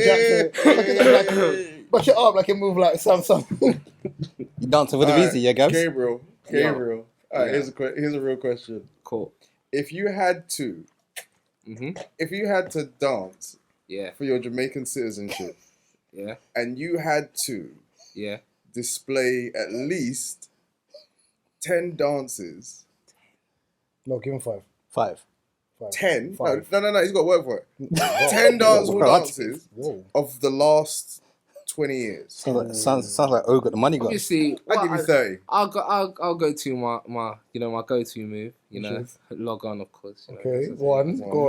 Jackson. Back it up like it move like some. You dancing with the Weezy, yeah, Gabs? Gabriel. All right, here's a real question. Cool. If you had to dance for your Jamaican citizenship, and you had to display at least 10 dances. No, give him 5. 5. 10? 5. No, he's got to work for it. 10 dances of the last 20 years. Sounds like O got the money gone. Obviously, I'll give you 30. I'll go to my go-to move. Log on, of course. Okay, go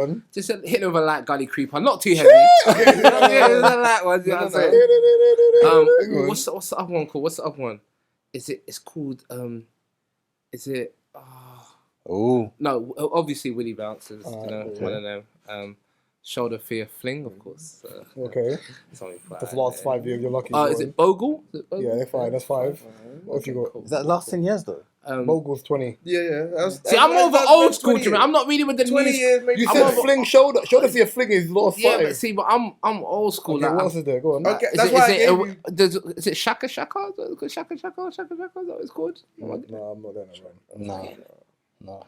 on. Just hit him with a light gully creeper, not too heavy. A light one. What's the other one called? What's the other one? It's called Is it? Oh no, obviously Willy Bouncers. One of them. Shoulder fear fling, of course. Okay. That's the last 5 years. You're lucky. Is it Bogle? Yeah, fine. That's 5. What have you got? Cool. Is that the last 10 years though? Bogle's 20. Yeah. See, I'm over old school, Jimmy. I'm not really with the 20 new. years. You said fling shoulder. Shoulder fear fling is last 5. Yeah, but see, but I'm old school. Okay, what else is there? Go on. Okay, that's why is it Shaka Shaka? Shaka Shaka? Is that what it's called? No, I'm not there. No.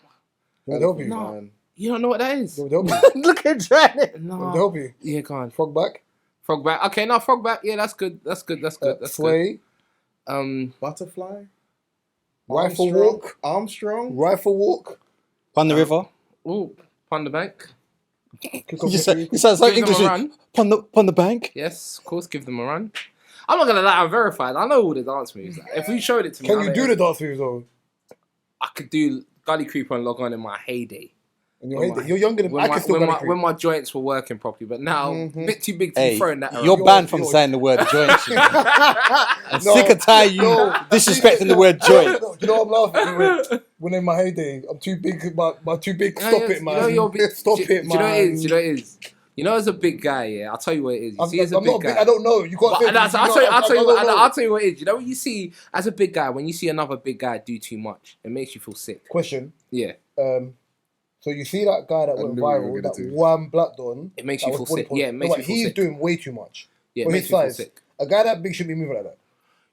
Can I help you? No. You don't know what that is? Help you? Look at Janet. No. Can I help you? Yeah, go on. Frog back. Okay, no, frog back. Yeah, that's good. That's good. Sway. Butterfly. Rifle walk. Armstrong. Rifle walk. Pon the river. Ooh, pon the bank. You sound like English. Pon the bank. Yes, of course, give them a run. I'm not gonna lie, I'm verified. I know all the dance moves. Like, if you showed it to me, can you do the dance moves though? I could do Gully Creeper and Log On in my heyday. You're younger than I can still when my joints were working properly, but now a bit too big to be thrown that around. You're banned from saying the word joints. I'm sick and tired you disrespecting the word joint. You know what I'm laughing when in my heyday, I'm too big. My too big. Stop it, man. Stop it, man. You know what it is. You know, as a big guy, yeah, I'll tell you what it is. You see, as a big guy, I don't know. You can't. I'll tell you what it is. You know what you see as a big guy when you see another big guy do too much, it makes you feel sick. Question. Yeah. So you see that guy that went viral, that one black don. It makes you feel sick. Yeah, it makes you feel sick. He's doing way too much. Yeah, for his size. A guy that big should be moving like that.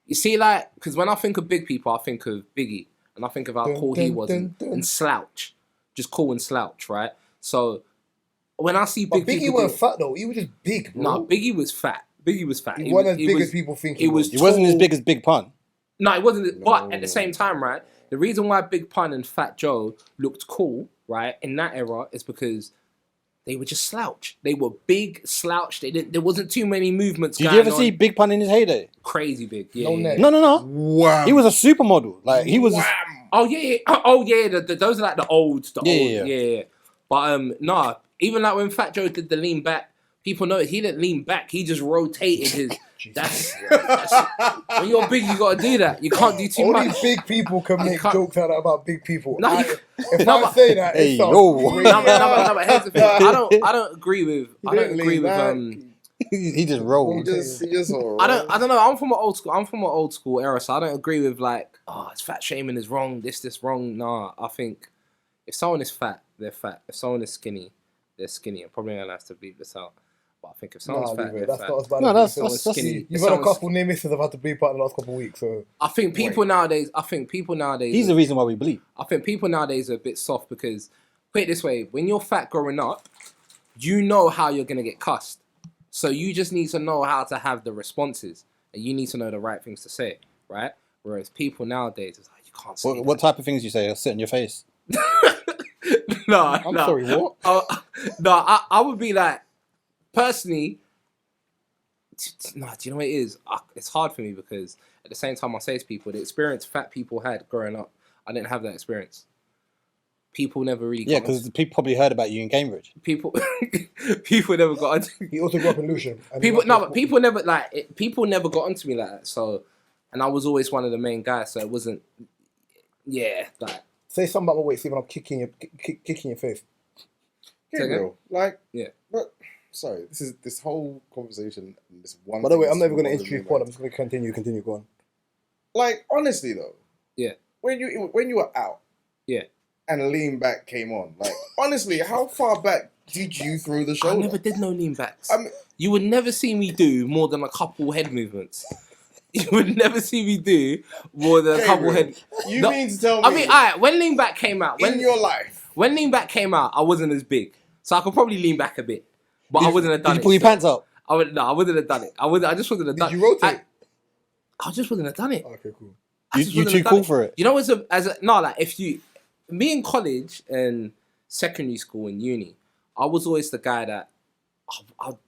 You see, like, because when I think of big people, I think of Biggie, and I think of how cool he was and slouch, just cool and slouch, right? So when I see big people, Biggie wasn't fat though. He was just big, bro. No, Biggie was fat. He wasn't as big as people think he was. He wasn't as big as Big Pun. No, it wasn't. But at the same time, right? The reason why Big Pun and Fat Joe looked cool, right, in that era is because they were just slouch. They were big, slouch. There wasn't too many movements. Did you ever see Big Pun in his heyday? Crazy big. Yeah. No. Wow. He was a supermodel. Like he was. Oh yeah. Those are like the old. Yeah. But nah. Even like when Fat Joe did the lean back, people know he didn't lean back. He just rotated his. That's when you're big, you gotta do that. You can't do too much. Only big people can make jokes like that about big people. No, if I say that, it's but here's the thing. I don't agree with. He just rolled. He just I don't know. I'm from an old school era, so I don't agree with like, it's fat shaming is wrong. This wrong. Nah, I think if someone is fat, they're fat. If someone is skinny, they're skinny. I'm probably gonna have to bleep this out. I think if someone's fat, they're fat. That's skinny. You've had a couple near misses I've had to bleep out in the last couple of weeks. So I think people nowadays. He's the reason why we bleep. I think people nowadays are a bit soft because, put it this way: when you're fat growing up, you know how you're gonna get cussed. So you just need to know how to have the responses, and you need to know the right things to say, right? Whereas people nowadays, it's like you can't say. What type of things you say? Sit in your face. No, sorry. What? I would be like. Personally, do you know what it is? It's hard for me because at the same time I say to people, the experience fat people had growing up, I didn't have that experience. People never really... Yeah, because people probably heard about you in Cambridge. People never got... He also grew up in Lucian. People never got onto me like that. So, and I was always one of the main guys, so it wasn't... Yeah, like... Say something about my weight, see when I'm kicking your face. Gabriel, like... Yeah. But... Sorry, this whole conversation. This one. By the way, I'm never going to introduce Paul. I'm just going to continue. Go on. Like honestly though. Yeah. When you were out. Yeah. and lean back came on. Like, honestly, how far back did you throw the shoulder? I never did no lean backs. I mean, you would never see me do more than a couple head movements. You would never see me do more than a couple head. You mean to tell me? I mean, alright. When lean back came out, in your life, when lean back came out, I wasn't as big, so I could probably lean back a bit, but I wouldn't have done it. Did you pull your pants up? I wouldn't have done it. I just wouldn't have done it. Did you rotate? I just wouldn't have done it. Okay, cool. You too cool for it. You know, me in college and secondary school and uni, I was always the guy that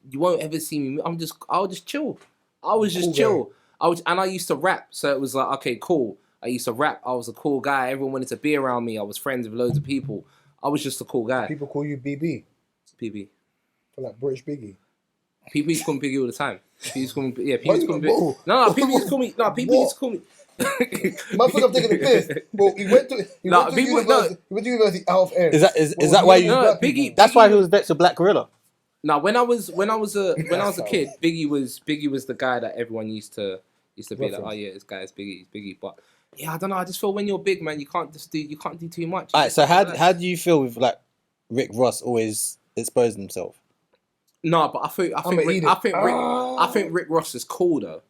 you won't ever see me. I'll just chill. I was just chill. I used to rap, so it was like, okay, cool. I used to rap. I was a cool guy. Everyone wanted to be around me. I was friends with loads of people. I was just a cool guy. People call you BB. PB. For like British Biggie. People used to call me Biggie all the time. People used to call me, people used to call me. No, people used to call me. No, people used to call me. Man, think I'm taking the piss. Bro, he went to university out of air. Is that why you? No, Biggie. That's why he was vexed with Black Gorilla. No, when I was a kid, Biggie was the guy that everyone used to be like, oh yeah, this guy is Biggie. But yeah, I don't know. I just feel when you're big, man, you can't do too much. Alright, so how do you feel with like Rick Ross always exposing himself? No, but I think Rick Ross is cool though.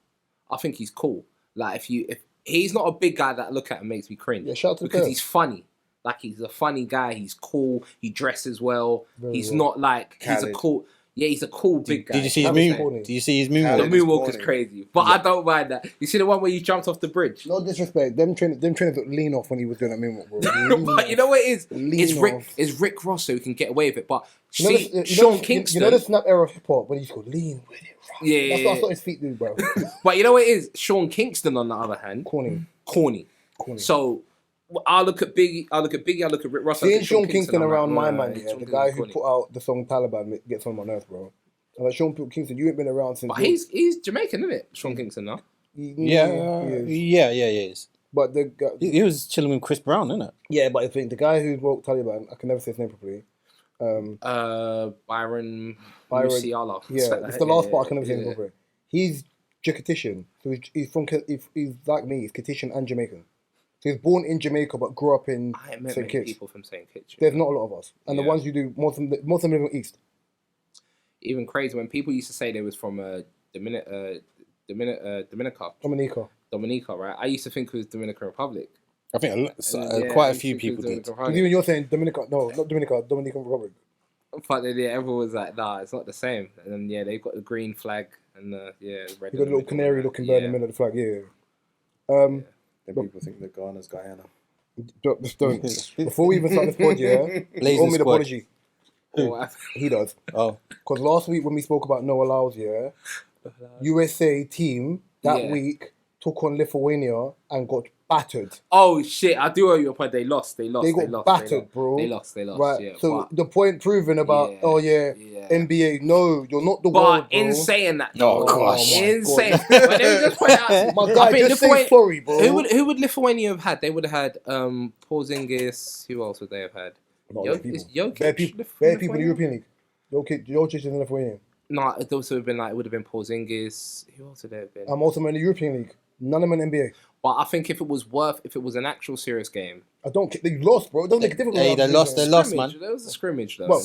I think he's cool. Like if he's not a big guy that I look at and makes me cringe. Yeah, shout out to because he's funny. Like he's a funny guy. He's cool. He dresses well. He's not like he's a cool. Yeah, he's a cool big guy. Did you see his moonwalk? Did you see his moonwalk? The moonwalk is crazy, but I don't mind that. You see the one where he jumped off the bridge? No disrespect. Them trainers look lean off when he was doing that moonwalk, bro. But you know what it is? It's Rick Ross, so he can get away with it. But Sean Kingston. You know the snap era of hip hop when he's called lean with it. Right? Yeah, that's what his feet do, bro. But you know what it is? Sean Kingston, on the other hand, corny. So I look at Biggie. I look at Rick Ross. Seeing Sean Kingston around my man, the guy who put out the song Taliban gets on my nerves, bro. Like Sean Kingston, you ain't been around since. But he's Jamaican, isn't it? Sean Kingston, no? Yeah, he is. But the guy, he was chilling with Chris Brown, isn't it? Yeah, but I think the guy who wrote Taliban, I can never say his name properly. Byron Musiala. Yeah, it's the last part I can never say his name properly. He's Jacatician, so he's like me. He's Catitian and Jamaican. So he's born in Jamaica but grew up in St. Kitts. People from St. Kitts. There's not a lot of us, and the ones you do, most of them live in the east. Even crazy when people used to say they was from Dominica, right? I used to think it was Dominican Republic. I think quite a few people did. Even you're saying Dominica? No, not Dominica. Dominican Republic. But everyone was like, "Nah, it's not the same." And then they've got the green flag and red. You got a little canary-looking bird in the middle of the flag. Yeah. Then people think that Ghana's Guyana. Don't. Before we even start this pod, he owed me an apology. He does. Oh. Because last week when we spoke about no allows, USA team that week took on Lithuania and got battered. Oh shit! I do owe you a point. They lost. They got battered, bro. They lost. Right. Yeah, so the point proven about NBA. No, you're not the world, bro. In saying that, oh gosh, insane. But let me just point out, my guy, just say sorry, bro. Who would Lithuania have had? They would have had Porzingis. Who else would they have had? Jokic. Bare people in the European League. Jokic is in Lithuania. No, it also would have been it would have been Porzingis. Who else would there have been? I'm also in the European League. None of them in NBA. But I think if it was an actual serious game, I don't. They lost, bro. It don't make a difference. Hey, they lost, man. There was a scrimmage, though. Well,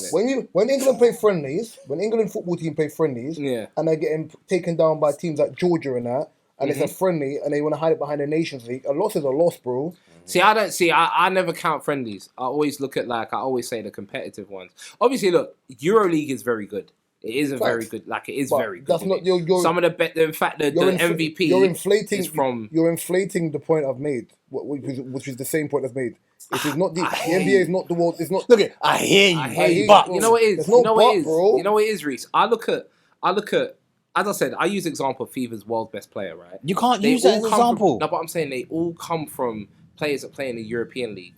when England play friendlies, when England football team play friendlies, and they're getting taken down by teams like Georgia and that, and it's a friendly, and they want to hide it behind the Nations League, a loss is a loss, bro. I never count friendlies. I always look at I always say the competitive ones. Obviously, look, EuroLeague is very good. It is very good. It is very good. That's not your. Some of the fact that the MVP. You're inflating. Is from. You're inflating the point I've made, which is the same point I've made. It is not the NBA is not the world. It's not. Look at. I hear you. But you know what it is. You know what it is. Bro. You know what it is, Reese. I look at. As I said, I use example of FIFA's world's best player, right? You can't use that as an example. No, but I'm saying they all come from players that play in the European League.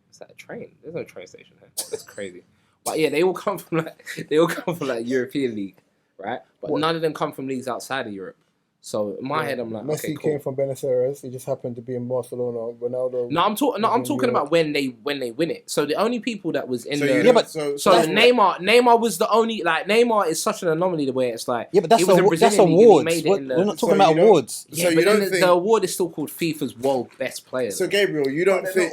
Is that a train? There's no train station here. That's crazy. But yeah, they all come from European League, right? But none of them come from leagues outside of Europe. So in my head, I'm like, Messi okay, cool. came from Buenos Aires. He just happened to be in Barcelona. Ronaldo. No, I'm talking about when they win it. So the only people that was in So the you don't- so Neymar was the only, like, Neymar is such an anomaly the way it's like, Yeah, but that's he was in that's Brazilian league and he awards. made it in the, We're not So talking about you don't- awards. yeah, So you but don't then think- the award is still called FIFA's world best players. So Gabriel, you don't think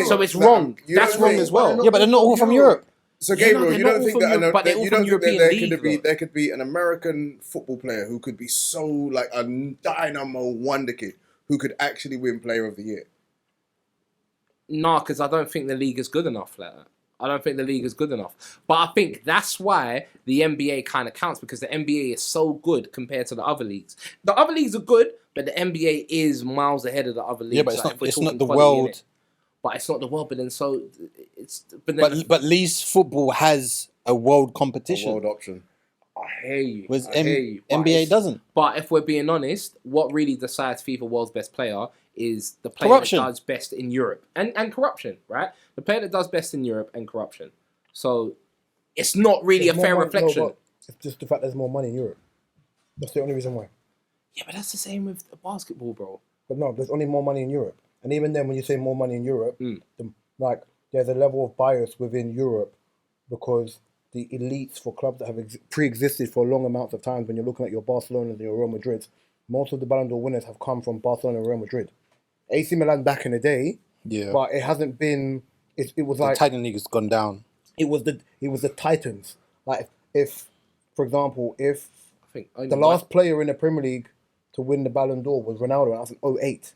So it's that- wrong. you That's don't wrong think- as well. Yeah, but they're not all from Europe. So Yeah, no, Gabriel, they're you not don't all think from that Europe, but they're all you from don't think that European there could be an American football player who could be so like a dynamo wonder kid who could actually win Player of the Year. Nah, because I don't think the league is good enough like that. I don't think the league is good enough. But I think that's why the NBA kind of counts, because the NBA is so good compared to the other leagues. The other leagues are good, but the NBA is miles ahead of the other leagues. Yeah, but like, if we're it's talking not the quality, world. innit? But it's not the world. But then so it's. But then But least football has a world A competition. world option. I hear you. Whereas I hear you. But NBA it's- doesn't. But if we're being honest, what really decides FIFA world's best player is the player Corruption. that does best in Europe. And corruption, right? The player that does best in Europe and corruption. So it's not really There's a more fair money- reflection. No, but it's just the fact there's more money in Europe. That's the only reason why. Yeah, but that's the same with basketball, bro. But no, there's only more money in Europe. And even then, when you say more money in Europe, like there's a level of bias within Europe because the elites for clubs that have pre-existed for long amounts of time, when you're looking at your Barcelonas and your Real Madrids, most of the Ballon d'Or winners have come from Barcelona and Real Madrid. AC Milan back in the day, Yeah. but it hasn't been. It was The like Italian league has gone down. it was the Titans. Like if for example, if I think only the last player in the Premier League to win the Ballon d'Or was Ronaldo, and that was in 2008.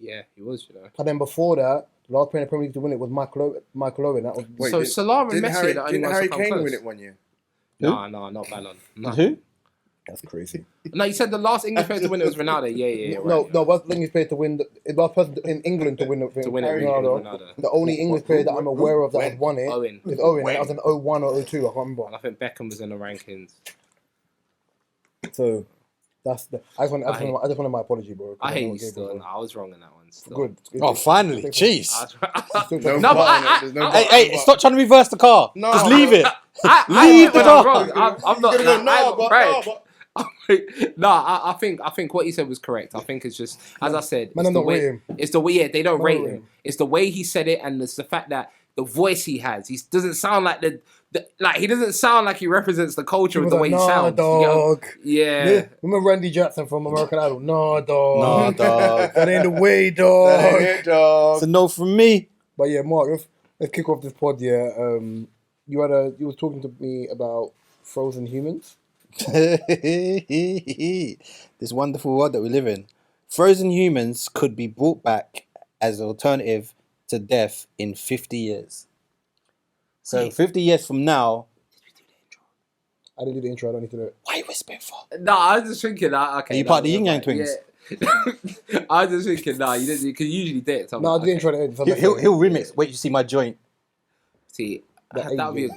Yeah, he was, you know. And then before that, the last player in the Premier League to win it was Michael Owen. That was Wait, So Salah and didn't Messi Harry, are the only didn't ones Harry to come Kane close. win it one year? No, not Ballon. No. Who? that's crazy. No, you said the last English player to win it was Ronaldo. Yeah. Right. No, was the English player to win the last person in England to win the thing. To win it, Ronaldo. The only English player that I'm aware of that has won it Owen. is Owen. And that was in 01 or 02, I can't remember. And I think Beckham was in the rankings. So that's the. I just wanted my apology, bro. I hate know you what Gabriel still. was. No, I was wrong in that one. Still. Good. Oh, finally. Jeez. No, No, but there's no Hey, stop trying to reverse the car. No. Just leave it. I Leave the I'm car. wrong. I'm not. You're gonna go, I'm but right. No, I think what he said was correct. I think it's just, as I said, Man, it's I'm the not way. rate him. It's the way. Yeah, they don't Man, rate don't rate him. him. It's the way he said it, and it's the fact that the voice he has. He doesn't sound like like he doesn't sound like he represents the culture He of was the like, way he nah, sounds. You know? dog. Yeah. Remember Randy Jackson from American Idol? Nah, dog. Nah, dog. That ain't the way, dog. It's a no from me. But yeah, Mark, let's kick off this pod. Yeah, you was talking to me about frozen humans. This wonderful world that we live in. Frozen humans could be brought back as an alternative to death in 50 years. So 50 years from now, I didn't do the intro. I don't need to do it. why are you whispering for? No, I was just thinking that. Okay. Are you no, part of the yeah, Yin Yang right, Twins? Yeah. I was just thinking, you didn't. You could usually do it. No, I didn't intro the end. So He'll remix. Wait, you see my joint. See, That that would be.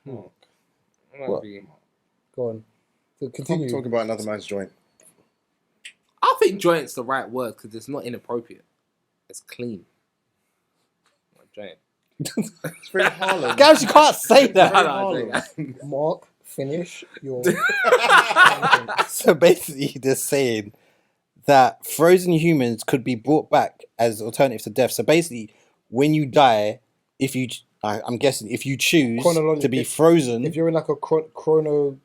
What? Go on. So continue. Talk about another man's joint. I think joint's the right word because it's not inappropriate. It's clean. Joint. It's very Harlem. Guys, you can't say that. Harlem. Mark, finish your. So basically, they're saying that frozen humans could be brought back as alternatives to death. So basically, when you die, I'm guessing if you choose to be frozen, If you're in like a chrono,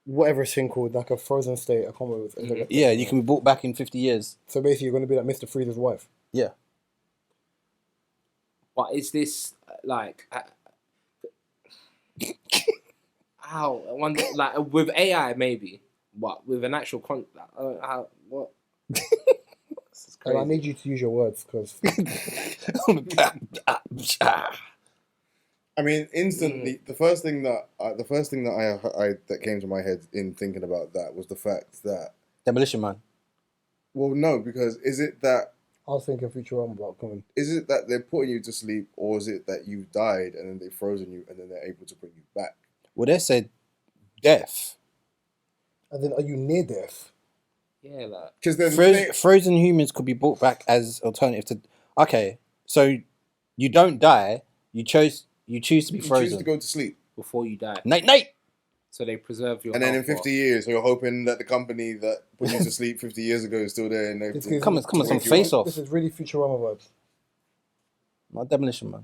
whatever it's thing called, like a frozen state, I can't remember. yeah, you can be brought back in 50 years. So basically, you're going to be like Mr. Freeze's wife. Yeah. But is this like how? I wonder, like with AI maybe, but with an actual how what? This is And I crazy. need you to use your words because I mean, instantly, the first thing that I that came to my head in thinking about that was the fact that, Demolition Man. well, no, because is it that I was thinking Futurama about coming. they're putting you to sleep, or is it that you've died and then they've frozen you and then they're able to bring you back? Well, they said death. And then, are you near death? Yeah, like Because then Frozen humans could be brought back as alternative to. Okay, so you don't die. You choose to be you frozen. choose to go to sleep. before you die. Nate. So they preserve your. And then in health 50 years, you're hoping that the company that put you to sleep 50 years ago is still there. And This they is- Come on, some wake you face up. off. This is really Futurama vibes. Not Demolition Man.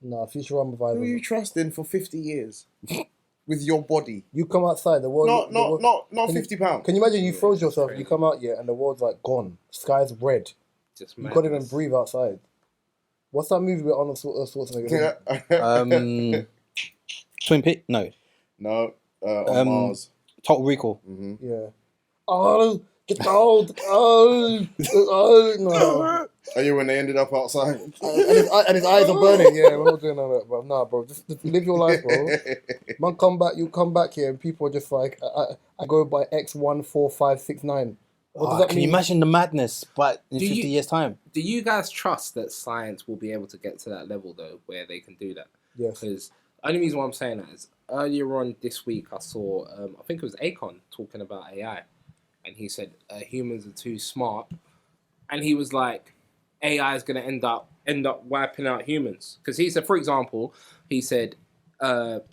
Nah, Futurama Who are vibes. you trusting for 50 years with your body? You come outside, the world. Not can you- £50. Can you imagine you froze yourself? crazy. You come out and the world's like gone. Sky's red. Just You can't even madness. breathe outside. What's that movie with Arnold Schwarzenegger? Twin Peaks? No. No, on Mars. Total Recall. Yeah. Oh, get out! Oh, no. Are you when they ended up outside? And his eyes are burning. Yeah, we're not doing all that, bro. Nah, bro, just live your life, bro. Man, come back. You come back here, and people are just like, I go by X14569. What does that Can mean? you imagine the madness? But in Do 50 years' time. Do you guys trust that science will be able to get to that level though, where they can do that? Yes. Because only reason why I'm saying that is earlier on this week I saw I think it was Akon talking about AI, and he said humans are too smart, and he was like, AI is going to end up wiping out humans, because he said, for example, he said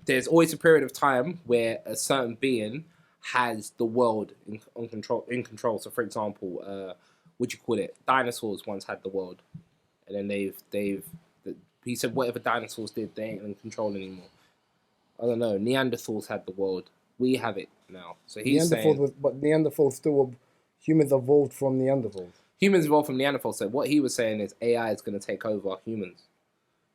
there's always a period of time where a certain being has the world in control. So, for example, what you call it? Dinosaurs once had the world, and then he said whatever dinosaurs did, they ain't in control anymore. I don't know. Neanderthals had the world. We have it now. So he's saying but Neanderthals still humans evolved from Neanderthals. humans evolved from Neanderthals. So what he was saying is AI is going to take over humans.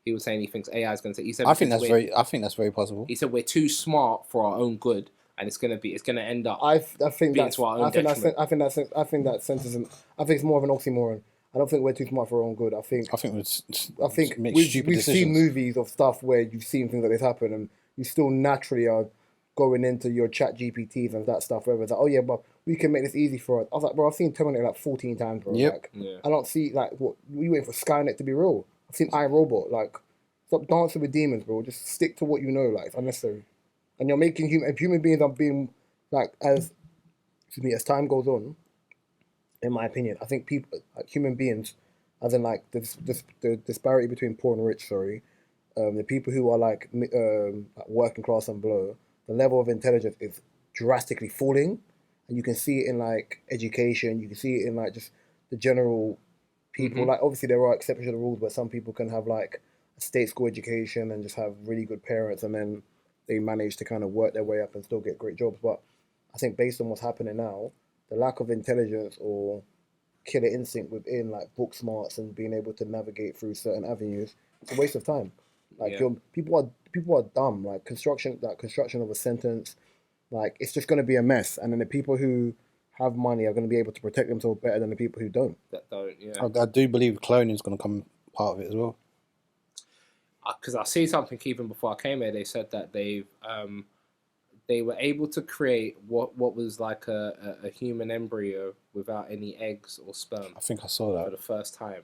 He was saying he thinks AI is going to take. He said I think that's very possible. He said we're too smart for our own good, and it's going to end up. I think being that's to our own I think detriment. I think that sense isn't. I think it's more of an oxymoron. I don't think we're too smart for our own good. I think make we've stupid seen decisions. movies of stuff where you've seen things like this happen, and you still naturally are going into your chat GPTs and that stuff, where it's like, oh yeah, but we can make this easy for us. I was like, bro, I've seen Terminator like 14 times, bro. Yep. Like, Yeah. I don't see like what we waiting for Skynet to be real. I've seen iRobot. Like, stop dancing with demons, bro. Just stick to what you know. Like, it's unnecessary. And you're making human beings are being like as time goes on. In my opinion, I think people, like human beings, as in like the disparity between poor and rich. Sorry, the people who are like working class and below, the level of intelligence is drastically falling, and you can see it in like education. You can see it in like just the general people. Like obviously there are exceptions to the rules where some people can have like a state school education and just have really good parents, and then they manage to kind of work their way up and still get great jobs. But I think based on what's happening now, the lack of intelligence or killer instinct within like book smarts and being able to navigate through certain avenues, it's a waste of time. Like people are dumb. Like construction of a sentence, like it's just going to be a mess. And then the people who have money are going to be able to protect themselves better than the people who don't. That don't, yeah. I do believe cloning is going to come part of it as well. Because I see something even before I came here. They said that they were able to create what was like a human embryo without any eggs or sperm I think I saw for that. the first time.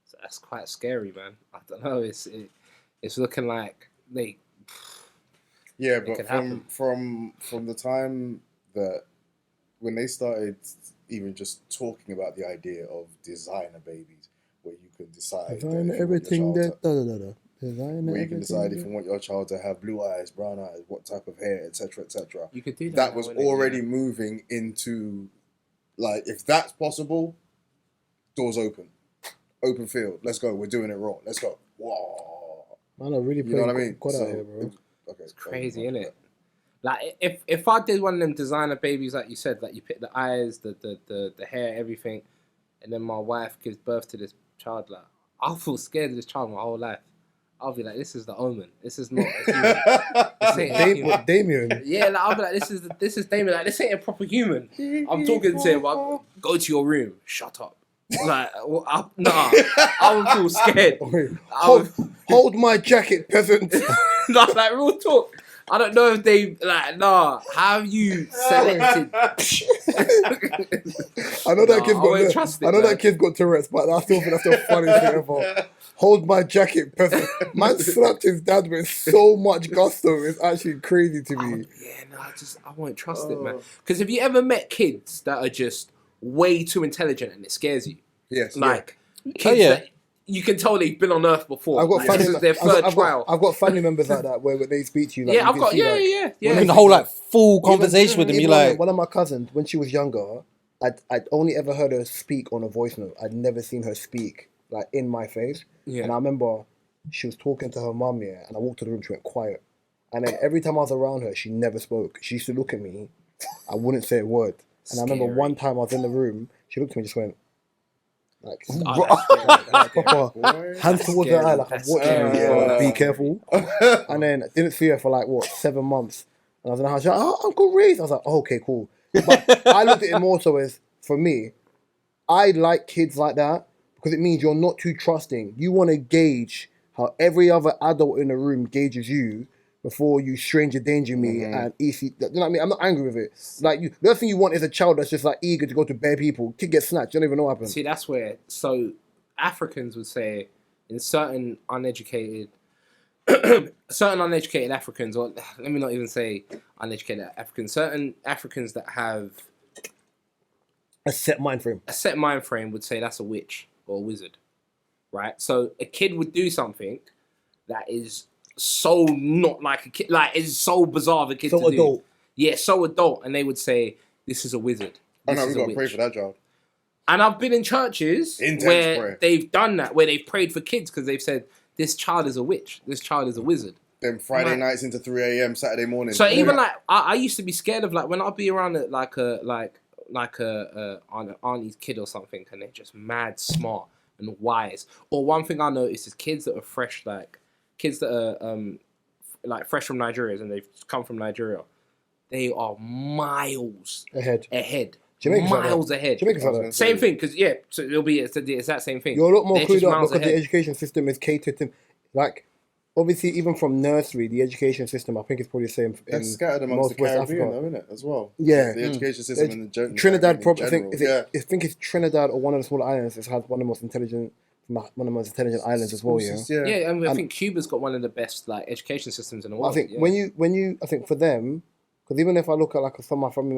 So that's quite scary, man. I don't know. It's looking like they. Yeah, It but could happen. from the time that when they started even just talking about the idea of designer babies, where you can decide Design if you want your everything child that to- Design where you can decide if everything you want your child to have blue eyes, brown eyes, what type of hair, etc., etc. You could do that. That now, was innit? already Yeah. moving into, like, if that's possible, doors open field. Let's go. We're doing it raw. Let's go. Whoa. Man, I really You know what I playing mean? God out So, here, bro. okay, It's crazy, isn't it? Like if I did one of them designer babies, like you said, like you pick the eyes, the hair, everything, and then my wife gives birth to this child, like I'll feel scared of this child my whole life. I'll be like, this is the omen. This is not a human. This ain't a human. Damien. Yeah, like I'll be like, this is Damien. Like this ain't a proper human. I'm talking to him. I'll go to your room. Shut up. Like nah, I would feel scared. Hold my jacket, peasant. Like real talk. I don't know if they like have you selected? I know that kid's I wouldn't got. trust it, I know man. that kid's got Tourette's, but I still think that's the funniest thing ever. Hold my jacket, peasant. Man slapped his dad with so much gusto. It's actually crazy to me. I won't trust it, man. Because have you ever met kids that are just way too intelligent and it scares you? Yes. Like Oh, kids yeah. that you can tell they've been on Earth before. I've got Like, family. this is their third trial. I've got family members like that where they speak to you. Like, Yeah, you I've can got. see, Yeah, like, yeah, yeah. Having the whole like full conversation with them, even you're like, one of my cousins when she was younger, I'd only ever heard her speak on a voice note. I'd never seen her speak like in my face. Yeah. And I remember she was talking to her mum, yeah, and I walked to the room, she went quiet. And then every time I was around her, she never spoke. She used to look at me. I wouldn't say a word. And I remember Scary. one time I was in the room, she looked at me and just went, like, proper hands towards her eye, like, I'm That's watching scary. you, Yeah. be careful. And then I didn't see her for like, what, 7 months. And I was in the house, she's like, oh, Uncle Reese. I was like, oh, okay, cool. But I looked at it more so as, for me, I like kids like that because it means you're not too trusting. You want to gauge how every other adult in the room gauges you before you stranger danger me and easy. You know what I mean? I'm not angry with it. Like, the other thing you want is a child that's just like eager to go to bare people. Kid gets snatched. You don't even know what happened. See, that's where. So Africans would say in certain uneducated Africans, or let me not even say uneducated Africans, certain Africans that have A set mind frame. a set mind frame would say that's a witch or a wizard, right? So a kid would do something that is so not like a kid, like is so bizarre of a kid So to adult. do. Yeah, so adult, and they would say this is a wizard. Oh This no, we is a got to pray witch. for that child. And I've been in churches Intense where prayer. they've done that, where they've prayed for kids because they've said this child is a witch, this child is a wizard. Then Friday Right. nights into 3 a.m. Saturday morning. So Yeah. even like I used to be scared of like when I'd be around like a auntie's kid or something, and they're just mad smart and wise. Or one thing I noticed is kids that are fresh, like kids that are like fresh from Nigeria and they've come from Nigeria, they are miles ahead. Jamaica's like Miles ahead. Jamaica's like that. Same thing, because so it'll be it's that same thing. You're a lot more They're just clued up miles because the ahead. education system is catered to, like, obviously even from nursery, the education system I think is probably the same That's in scattered amongst the most West Caribbean, Africa. though, isn't it? As well. Yeah. The education system in the Trinidad, in I think, general. Yeah. I think it's Trinidad or one of the smaller islands. It has one of the most intelligent islands as well. Yeah. Yeah, and I think Cuba's got one of the best like education systems in the world. I think yeah. when you I think for them, because even if I look at like some of my family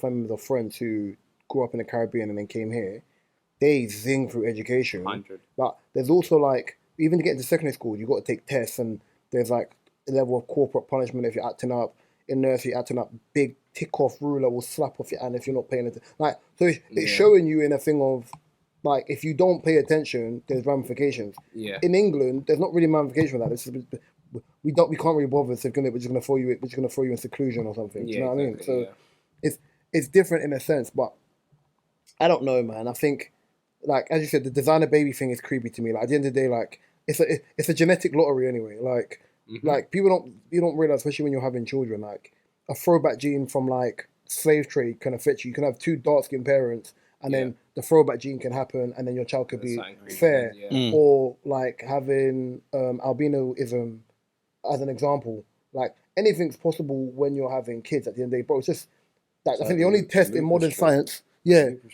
members or friends who grew up in the Caribbean and then came here, they zing through education. 100. But there's also like even to get into secondary school, you got to take tests, and there's like a level of corporate punishment if you're acting up. In nursery, acting up, big tick off ruler will slap off your hand if you're not paying attention. Like, so it's showing you in a thing of like if you don't pay attention, there's ramifications. Yeah. In England, there's not really ramifications for that. We can't really bother. So we're just gonna throw you in seclusion or something. Do you know what I mean? So it's different in a sense, but I don't know, man. I think like as you said, the designer baby thing is creepy to me. Like at the end of the day, like it's a genetic lottery anyway. Like. Like you don't realize, especially when you're having children, like a throwback gene from like slave trade can affect you. You can have two dark skinned parents, and then the throwback gene can happen, and then your child could be fair. Or like having albinoism as an example. Like anything's possible when you're having kids. At the end of the day, bro, it's just like I think the only test in modern science,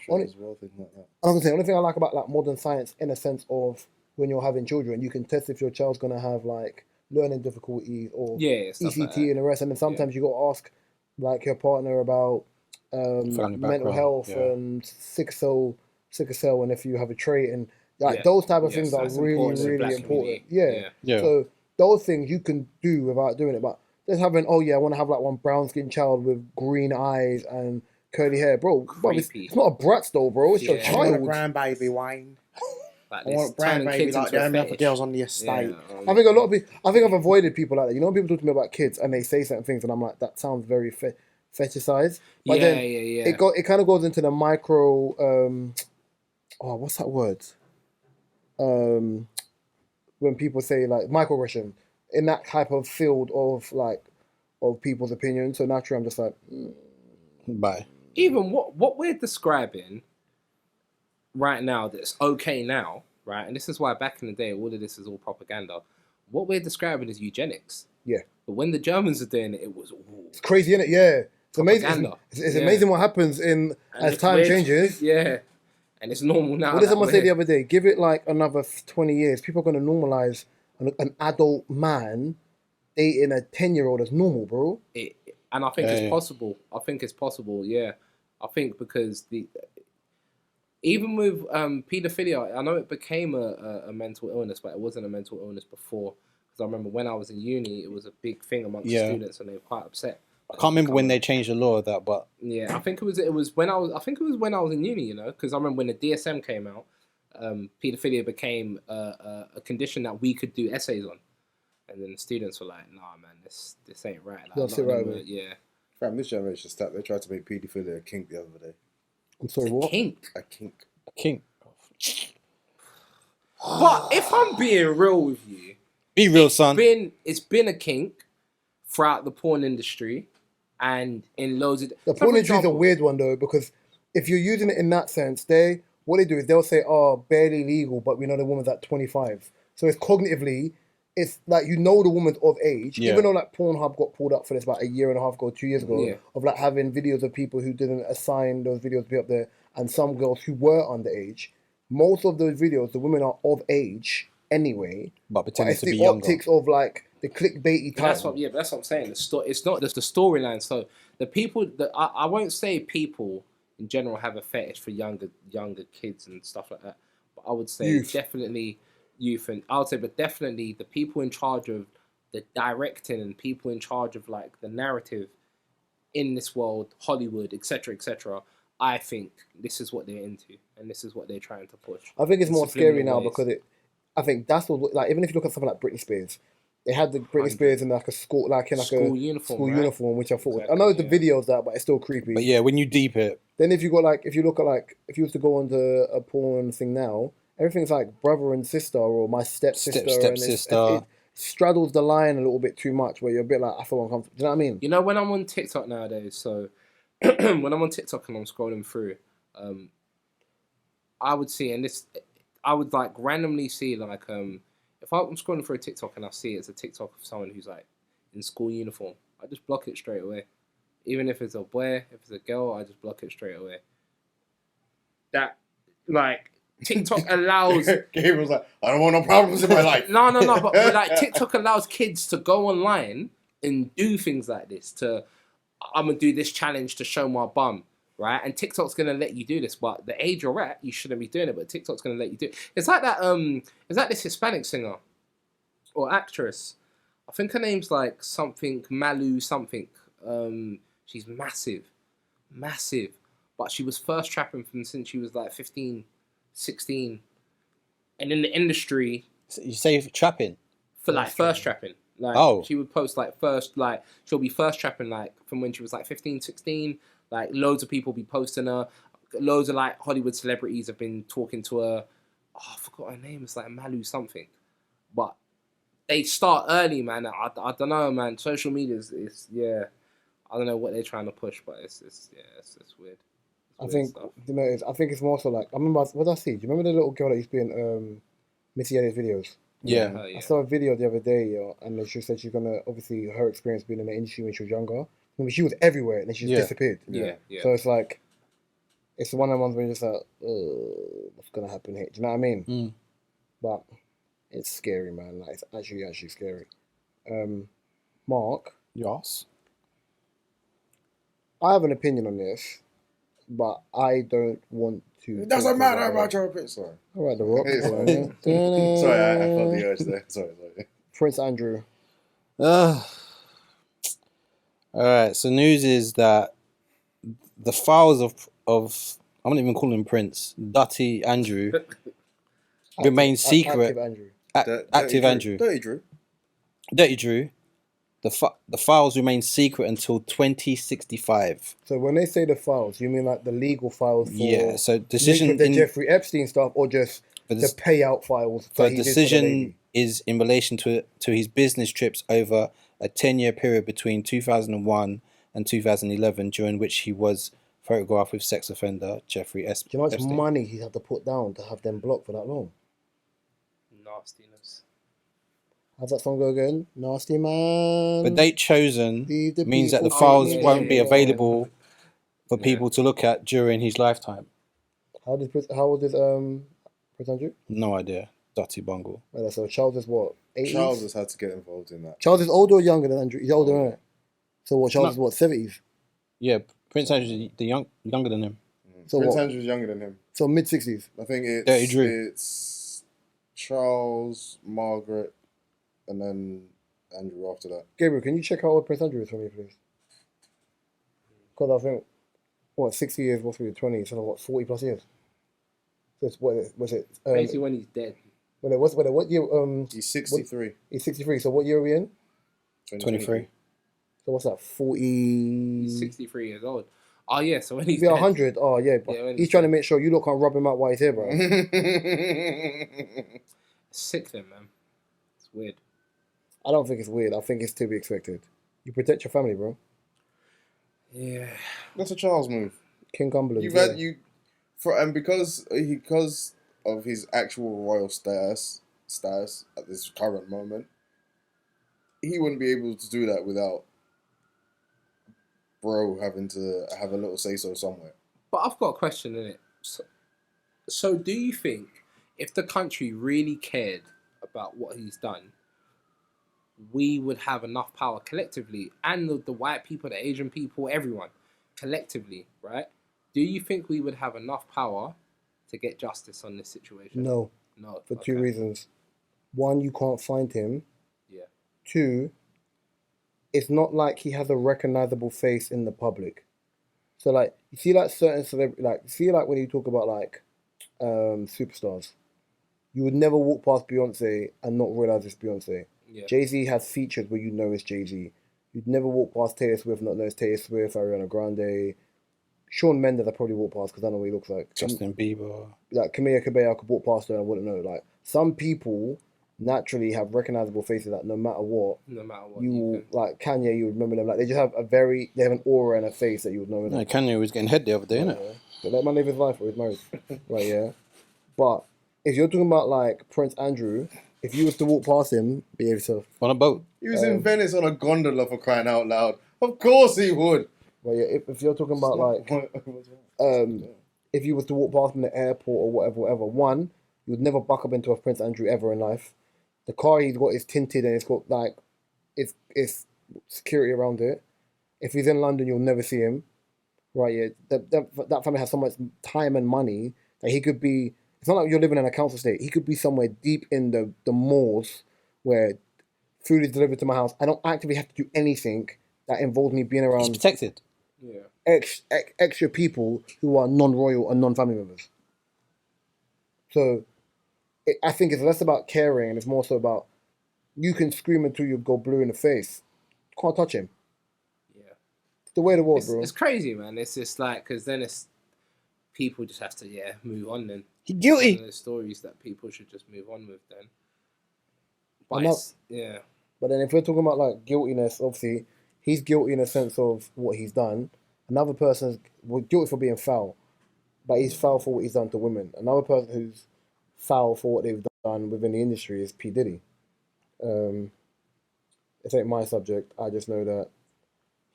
only thing I like about like modern science in a sense of when you're having children, you can test if your child's gonna have like learning difficulties or stuff ECT like that. and the rest, and then sometimes you got to ask like your partner about mental health and sickle cell, and if you have a trait, and like those type of things are really important. Yeah. So those things you can do without doing it, but just having I want to have like one brown skinned child with green eyes and curly hair, bro. It's not a brat though, bro. It's your I want a child. grandbaby, Wayne. Like I want a grandbaby like them other girls on the estate. I think a lot of people. I think I've avoided people like that. You know, when people talk to me about kids and they say certain things, and I'm like, that sounds very fetishized. But then it kind of goes into the micro. What's that word? When people say like microaggression in that type of field of people's opinions. So naturally, I'm just like, bye. Even what we're describing right now that's okay now, right? And this is why back in the day, all of this is all propaganda. What we're describing is eugenics. Yeah. But when the Germans are doing it, it was it's crazy, isn't it? Yeah. It's amazing. Propaganda. It's amazing what happens as time changes. Yeah. And it's normal now. What did someone say the other day? Give it like another 20 years. People are going to normalize an adult man dating a 10-year-old as normal, bro. And I think it's possible. I think it's possible, yeah. I think because Even with paedophilia, I know it became a mental illness, but it wasn't a mental illness before. Because I remember when I was in uni, it was a big thing amongst students, and they were quite upset. I can't remember when they changed the law of that, but yeah, I think it was when I was in uni, because I remember when the DSM came out, paedophilia became a condition that we could do essays on, and then the students were like, "Nah, man, this ain't right." Like, That's it, right? Yeah. Fam, this generation stuff. They tried to make paedophilia a kink the other day. I'm sorry, what? Kink. A kink. King. But if I'm being real with you, Be real, son. it's been a kink throughout the porn industry, and in loads of The porn industry is a weird one though, because if you're using it in that sense, what they do is they'll say, "Oh, barely legal," but we know the woman's at 25. So it's cognitively, it's like the woman's of age. Yeah. Even though like Pornhub got pulled up for this about a year and a half ago, 2 years ago, Yeah. of like having videos of people who didn't assign those videos to be up there, and some girls who were underage. Most of those videos, the women are of age anyway. But pretending it's to the be younger. optics of like the clickbaity type. That's what I'm saying. It's not just the storyline. So the people I won't say people in general have a fetish for younger kids and stuff like that. But I would say Youth. definitely youth, and I would say, but definitely the people in charge of the directing and people in charge of like the narrative in this world, Hollywood, etc., etc. I think this is what they're into, and this is what they're trying to push. I think it's more scary now ways. because I think that's what, like, even if you look at something like Britney Spears, they had the Britney Spears in like a school, like in like School a uniform, school right? uniform, which I thought Exactly, I know the yeah. video's that, but it's still creepy. But yeah, when you deep it, Then if you got like, if you look at like, if you was to go onto a porn thing now, everything's like brother and sister or my stepsister. Stepsister. It straddles the line a little bit too much, where you're a bit like, I feel uncomfortable. Do you know what I mean? You know, when I'm on TikTok nowadays, so when I'm on TikTok and I'm scrolling through, I would see, and this, I would like randomly see like, if I'm scrolling through a TikTok and I see it's a TikTok of someone who's like in school uniform, I just block it straight away. Even if it's a boy, if it's a girl, I just block it straight away. That, like, TikTok allows... Gabriel was like, I don't want no problems in my life. No, but like TikTok allows kids to go online and do things like this. I'm gonna do this challenge to show my bum, right? And TikTok's gonna let you do this, but the age you're at, you shouldn't be doing it. But TikTok's gonna let you do it. It's like that. It's like this Hispanic singer or actress. I think her name's like something Malu something. She's massive, but she was first trapping from since she was like 15, 16. And in the industry, you say trapping for like first trapping, like she would post like she'll be first trapping like from when she was like 15, 16. Like loads of people be posting her. Loads of like Hollywood celebrities have been talking to her. Oh, I forgot her name. It's like Malu something. But they start early, man. I don't know, man. Social media is yeah. I don't know what they're trying to push, but it's weird. I think I think it's more so like, I remember, what did I see? Do you remember the little girl that used to be in Missy Elliott's videos? Yeah. I saw a video the other day, and she said she's gonna, obviously her experience being in the industry when she was younger. I mean, she was everywhere, and then she just disappeared. Yeah. So it's like, it's one of the ones where you're just like, what's gonna happen here? Do you know what I mean? But it's scary, man. Like, it's actually scary. Mark, Yes. I have an opinion on this, but I don't want to. It doesn't matter about your opinion. Sorry. All right, The Rock. Sorry, I felt the urge there. Sorry. Prince Andrew. All right. So news is that the files of I'm not even calling him Prince, Dutty Andrew, remain secret. Active Andrew. Dirty Drew. The files remain secret until 2065. So when they say the files, you mean like the legal files for so decision the Jeffrey Epstein stuff, or just the payout files? The decision is in relation to his business trips over a 10-year period between 2001 and 2011, during which he was photographed with sex offender Jeffrey Epstein. Do you know how much money he had to put down to have them blocked for that long? Nastiness. How's that song go again? Nasty man. The date chosen means that the files won't be available for people to look at during his lifetime. How old is Prince Andrew? No idea. Dirty bungle. Well, so Charles is what? 80s? Charles has had to get involved in that. Charles is older or younger than Andrew? He's older, isn't it? So what? Charles is what? 70s. Yeah, Prince Andrew is younger than him. So Prince what? Andrew's younger than him. So mid-60s. I think Dirty Drew. it's Charles, Margaret, and then Andrew after that. Gabriel, can you check how old Prince Andrew is for me, please? Because I think, 60 years, what's with 20, so what, 40 plus years? So it's, what was it? Basically when he's dead. What year? He's 63. He's 63. So what year are we in? 23. So what's that? 40. He's 63 years old. Oh yeah, so when he's He's dead. 100. Oh yeah, but Yeah, when he's he's trying to dead. make sure you lot can't rub him out while he's here, bro. Sick then, man. It's weird. I don't think it's weird. I think it's to be expected. You protect your family, bro. Yeah. That's a Charles move. King Cumberland. You've yeah. had because of his actual royal status at this current moment, he wouldn't be able to do that without bro having to have a little say so somewhere. But I've got a question in it. So do you think if the country really cared about what he's done, we would have enough power collectively, and the white people, the Asian people, everyone, collectively, right? Do you think we would have enough power to get justice on this situation? No, No. for two reasons. One, you can't find him. Yeah. Two, it's not like he has a recognizable face in the public. So like, you see like certain celebrities, like when you talk about like superstars, you would never walk past Beyonce and not realize it's Beyonce. Yeah. Jay-Z has features where you know it's Jay-Z. You'd never walk past Taylor Swift, not know it's Taylor Swift, Ariana Grande. Shawn Mendes, I probably walk past because I know what he looks like. Justin Bieber. Like Camilla Cabello, I could walk past her and I wouldn't know. Like, some people naturally have recognizable faces that no matter what, No matter what. you like Kanye, you would remember them. Like, they just have they have an aura and a face that you would know. No, Kanye was getting head the other day, innit? Yeah. But let man live his life, or he's married. Right, yeah. But if you're talking about like Prince Andrew, if you was to walk past him, behave yourself. On a boat. He was in Venice on a gondola, for crying out loud. Of course he would. Well, yeah, if you're talking about like, if you was to walk past him in the airport or whatever, one, you would never buck up into a Prince Andrew ever in life. The car he's got is tinted and it's got like, it's security around it. If he's in London, you'll never see him. Right, yeah. That family has so much time and money that he could be. It's not like you're living in a council estate. He could be somewhere deep in the malls where food is delivered to my house. I don't actively have to do anything that involves me being He's around protected. Yeah. extra people who are non-royal and non-family members. So I think it's less about caring and it's more so about you can scream until you go blue in the face. Can't touch him. Yeah. It's the way of the world, bro. It's crazy, man. It's just like, because then it's people just have to move on then. He guilty. One of the stories that people should just move on with then. But I'm not- it's, yeah. But then if we're talking about like guiltiness, obviously he's guilty in a sense of what he's done. Another person's guilty for being foul, but he's foul for what he's done to women. Another person who's foul for what they've done within the industry is P. Diddy. It ain't my subject. I just know that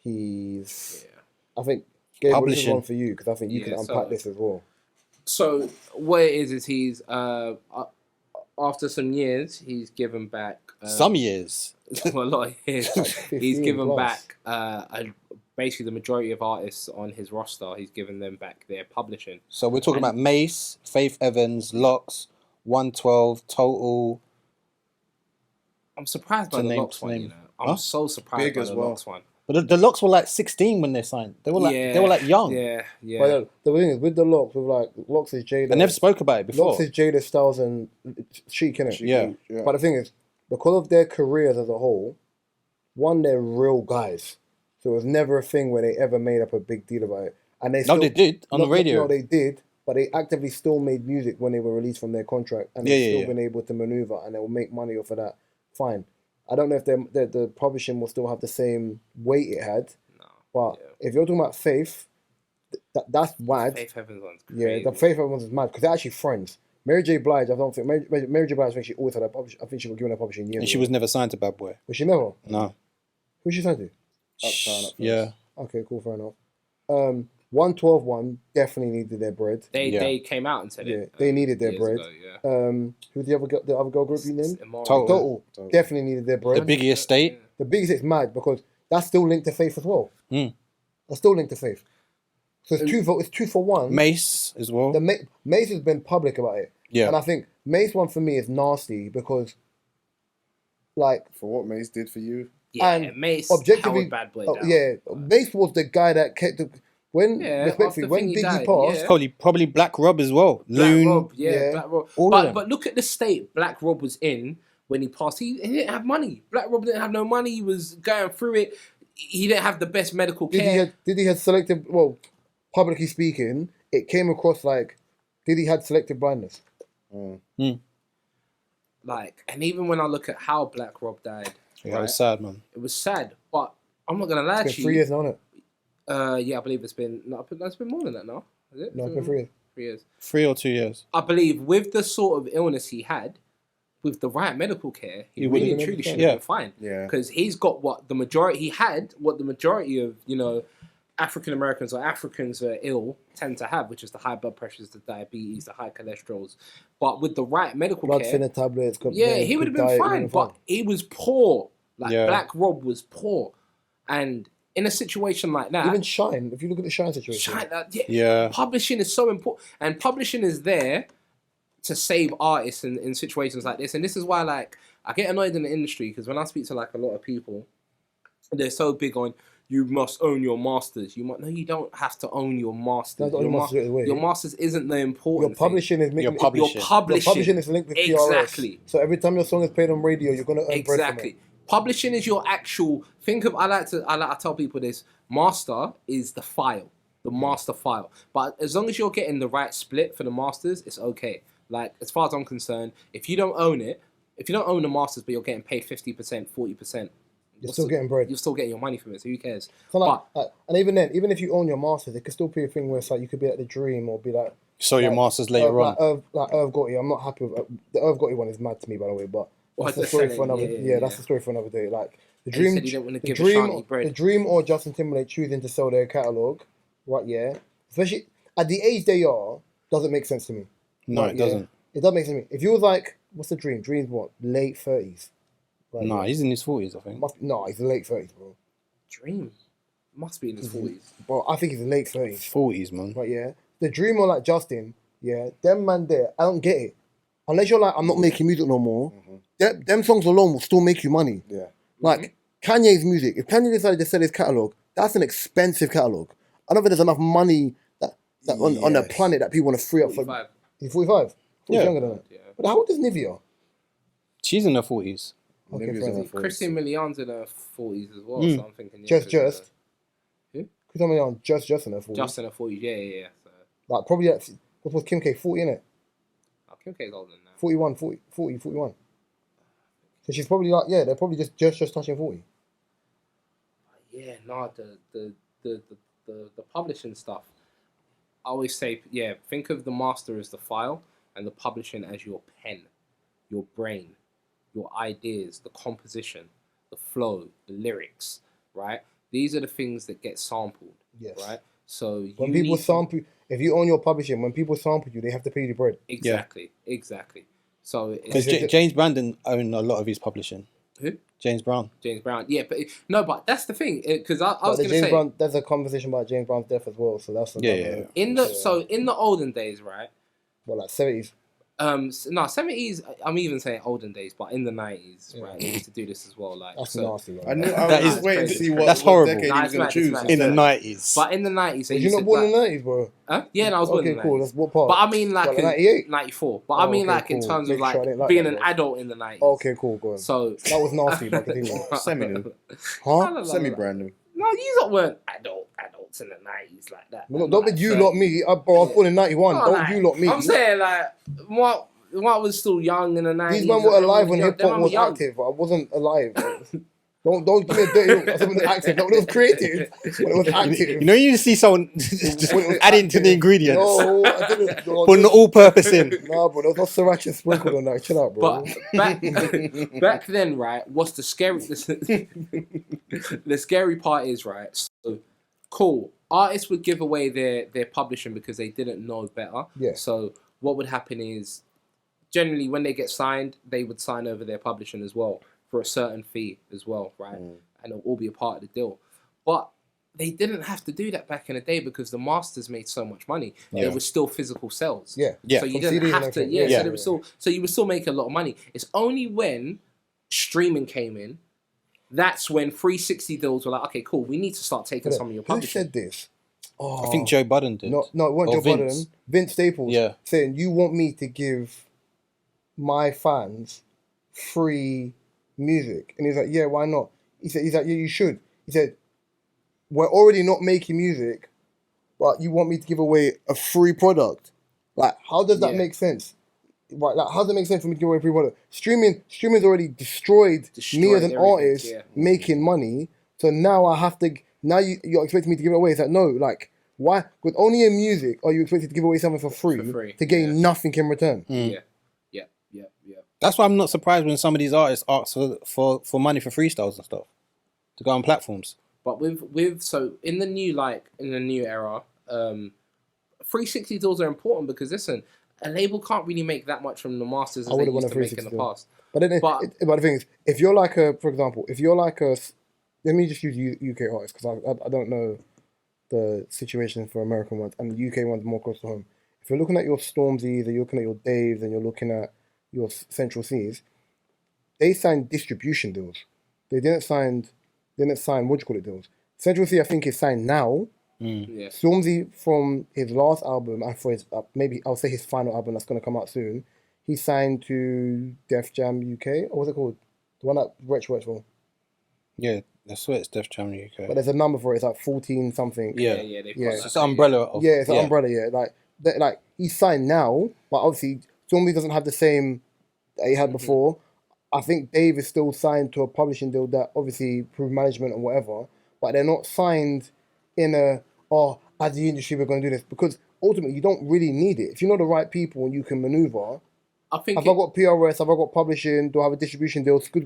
he's. Yeah. I think Gabriel, this is Publishing. one for you because I think you can unpack this as well. So what it is he's after some years he's given back Some years. well, a lot of years. Like He's 15 given plus. back basically the majority of artists on his roster. He's given them back their publishing. So we're talking about Mace, Faith Evans, Locks, 112, Total. I'm surprised by To the name- Locks to one. name. You know, I'm Huh? so surprised Big by as the well. Locks one. But the Locks were like 16 when they signed. They were like young. Yeah, yeah. But the thing is, with the Locks, with like Locks is Jada. I never spoke about it before. Locks is Jada Styles and Chic, innit? Yeah. But the thing is, because of their careers as a whole, one, they're real guys. So it was never a thing where they ever made up a big deal about it. And they No, they did on the radio. No, they did, but they actively still made music when they were released from their contract, and they've still been able to maneuver, and they will make money off of that. Fine. I don't know if the publishing will still have the same weight it had, but if you're talking about Faith, that's wad. Faith Evans one's Yeah, crazy. the Faith Evans is mad because they're actually friends. Mary J. Blige, I don't think Mary J. Blige. I think she always had a publishing. I think she was given a publishing years. And she ago. was never signed to Bad Boy. Was she never? No. Who she signed to? Uptown at first. Yeah. Okay, cool, fair enough. 112 one definitely needed their bread. They came out and said Yeah, it. they needed their years bread. ago, yeah. Who's the other girl group you named? Immoral. Total. Total. Definitely needed their The bread. Biggie estate. The biggest is mad because that's still linked to Faith as well. Mm. That's still linked to Faith. So it's two for one. Mace as well. Mace has been public about it. Yeah. And I think Mace one for me is nasty because, like, For what Mace did for you. Yeah, and Mace objectively, held Bad Boy down. yeah, Mace was the guy that kept the respectfully after when Thingy Biggie died, passed. yeah. Probably Black Rob as well. Black Loon. Rob, yeah. Black Rob. All of them. But look at the state Black Rob was in when he passed. He didn't have money. Black Rob didn't have no money. He was going through it. He didn't have the best medical care. Diddy had selective. Well, publicly speaking, it came across like Diddy had selective blindness. Like, and even when I look at how Black Rob died, Yeah, it was sad, man. it was sad. But I'm not gonna lie It's to been 3 you. years now, isn't it? Yeah, I believe it's been. No, it's been more than that now. Is it? No, it's been 3 years. 3 years. 3 or 2 years. I believe with the sort of illness he had, with the right medical care, he He really would've and truly been should fine. have been fine. Yeah. Because he's got what the majority of African Americans or Africans who are ill tend to have, which is the high blood pressures, the diabetes, the high cholesterols. But with the right medical Blood care, thinner tablets. he would have been fine. But he was poor. Like Yeah. Black Rob was poor, and in a situation like that, Even Shine. If you look at the Shine situation, Yeah. publishing is so important, and publishing is there to save artists in situations like this. And this is why, like, I get annoyed in the industry because when I speak to like a lot of people, they're so big on you must own your masters. No, you don't have to own your masters. Don't own your masters straight away. Your masters isn't the important your publishing is Your making publishing. Your publishing is linked with Exactly. PRS. So every time your song is played on radio, you're gonna earn bread from Exactly. it. Publishing is your actual. I tell people this. Master is the file, the master file. But as long as you're getting the right split for the masters, it's okay. Like, as far as I'm concerned, if you don't own it, if you don't own the masters, but you're getting paid 50%, 40%, You're still getting bread. You're still getting your money from it. So who cares? So like, and even then, even if you own your masters, it could still be a thing where it's like you could be like the Dream or be like. So your masters later on. Like Irv Gotti. I'm not happy with the Irv Gotti one is mad to me, by the way, but. That's the story for another. That's the story for another day. Like the Dream, said he didn't want to give Ashanti bread. the Dream or Justin Timberlake choosing to sell their catalog, right? Yeah, especially at the age they are, doesn't make sense to me. No, Like, it doesn't. It doesn't make sense to me. If you was like, what's the Dream? Dream's what, late 30s? Right, Nah, he's in his 40s, I think. He's late 30s, bro. Dream must be in his 40s. Bro, I think he's late 30s. 40s, man. Right? Yeah, the Dream or like Justin, yeah, them man there, I don't get it. Unless you're like, I'm not making music no more. Them songs alone will still make you money. Yeah. Like Kanye's music. If Kanye decided to sell his catalog, that's an expensive catalog. I don't think there's enough money on the planet that people want to free up 45. for. He's 45. Yeah. Younger than that. Yeah. But how old is Nivea? She's in her 40s. Okay, Nivea's fair in her enough. 40s. Christine Milian's in her 40s as well. So I'm thinking. Just. Who? Could tell me on just in her 40s. Just in her 40s. Yeah. So, Like probably what was Kim K 40 in it? Kim K's older than that. 41. So she's probably like they're probably just touching 40. Yeah, no, the publishing stuff. I always say, think of the master as the file and the publishing as your pen, your brain, your ideas, the composition, the flow, the lyrics, right? These are the things that get sampled, Yes. right? So When people sample, if you own your publishing, when people sample you, they have to pay you the bread. Exactly. So Because it's James Brandon owned a lot of his publishing. who? James Brown. James Brown. Yeah, but that's the thing, because I was going to say Brown, there's a conversation about James Brown's death as well, so that's another, in the olden days, right? well, like 70s. No, 70s. I'm even saying olden days, but in the 90s, right? They used to do this as well. Like, That's so, nasty. Right? I knew. That I was is waiting to crazy. see what That's what horrible. decade Nah, he was going it's to mad, choose. it's mad. In the 90s. but in the 90s, they Was used you to not born like, in the 90s, bro? huh? Yeah, no, I was born Okay, in the cool. 90s. That's what part? But I mean, like What, in 98? 94. But I mean, okay, like in cool. terms of Make like sure I didn't like being that, an bro. adult in the 90s. Okay, cool. Go on. So That was nasty, but continue. Semi-new. Huh? Semi-brand new. No, you lot weren't adults in the 90s like that. Well, don't be you Like, lot me. Bro, I was born in 91. No, Don't like, you lot me. I'm saying, like, what was still young in the 90s. These men were alive when hip hop Them was young. active, but I wasn't alive. Don't give me a dirty look. That's when it was active. Not when it was creative. When it was active. You know, you see someone just When it was adding to the active. ingredients. No, I didn't. No, Putting the all-purpose in. Nah, bro, there was no sriracha sprinkled on that. Chill out, bro. But back then, right, what's the scary... the scary part is, right, so, cool, artists would give away their publishing because they didn't know better. Yeah. So what would happen is, generally, when they get signed, they would sign over their publishing as well for a certain fee as well, right? And it'll all be a part of the deal. But they didn't have to do that back in the day because the masters made so much money. Yeah. There was still physical sales. Yeah. Yeah. So you From didn't CDs and have to. everything. Yeah. Yeah. So there was still. So you were still making a lot of money. It's only when streaming came in, that's when 360 deals were like, okay, cool. We need to start taking some of your Who publishing. said this? Oh, I think Joe Budden did. No, it wasn't Or Joe Vince. Budden. Vince Staples. Yeah. Saying, you want me to give my fans free music? And he's like, yeah, why not? He's like, yeah, you should. He said, we're already not making music, but you want me to give away a free product? Like, how does that make sense? Right, like, how does it make sense for me to give away a free product? Streaming's already destroyed me as an everything, artist yeah. making money. So now I have to. Now you're expecting me to give it away. It's like, no, like, why? With only in music are you expected to give away something for free to gain nothing in return? Yeah. That's why I'm not surprised when some of these artists ask for money for freestyles and stuff to go on platforms. But with so in the new era, 360 deals are important because listen, a label can't really make that much from the masters as they used to make in the past. But then, but the thing is, if you're like for example, let me just use UK artists because I don't know the situation for American ones, and the UK ones more close to home. If you're looking at your Stormzy's, and you're looking at your Daves, and you're looking at your Central C's, they signed distribution deals. They didn't sign what do you call it deals. Central C I think is signed now. Yeah. Stormzy from his last album, and for his maybe I'll say his final album that's gonna come out soon, he signed to Def Jam UK, or what's it called? The one that Rich works for. Yeah, I swear it's Def Jam UK. But there's a number for it. It's like 14 something. Yeah. It's an umbrella. It's an umbrella. Yeah, like he's signed now, but obviously Stormzy doesn't have the same that he had before. I think Dave is still signed to a publishing deal that obviously through management and whatever, but they're not signed in as the industry we're going to do this, because ultimately you don't really need it. If you know the right people and you can maneuver. I think I got PRS? Have I got publishing? Do I have a distribution deal? Good.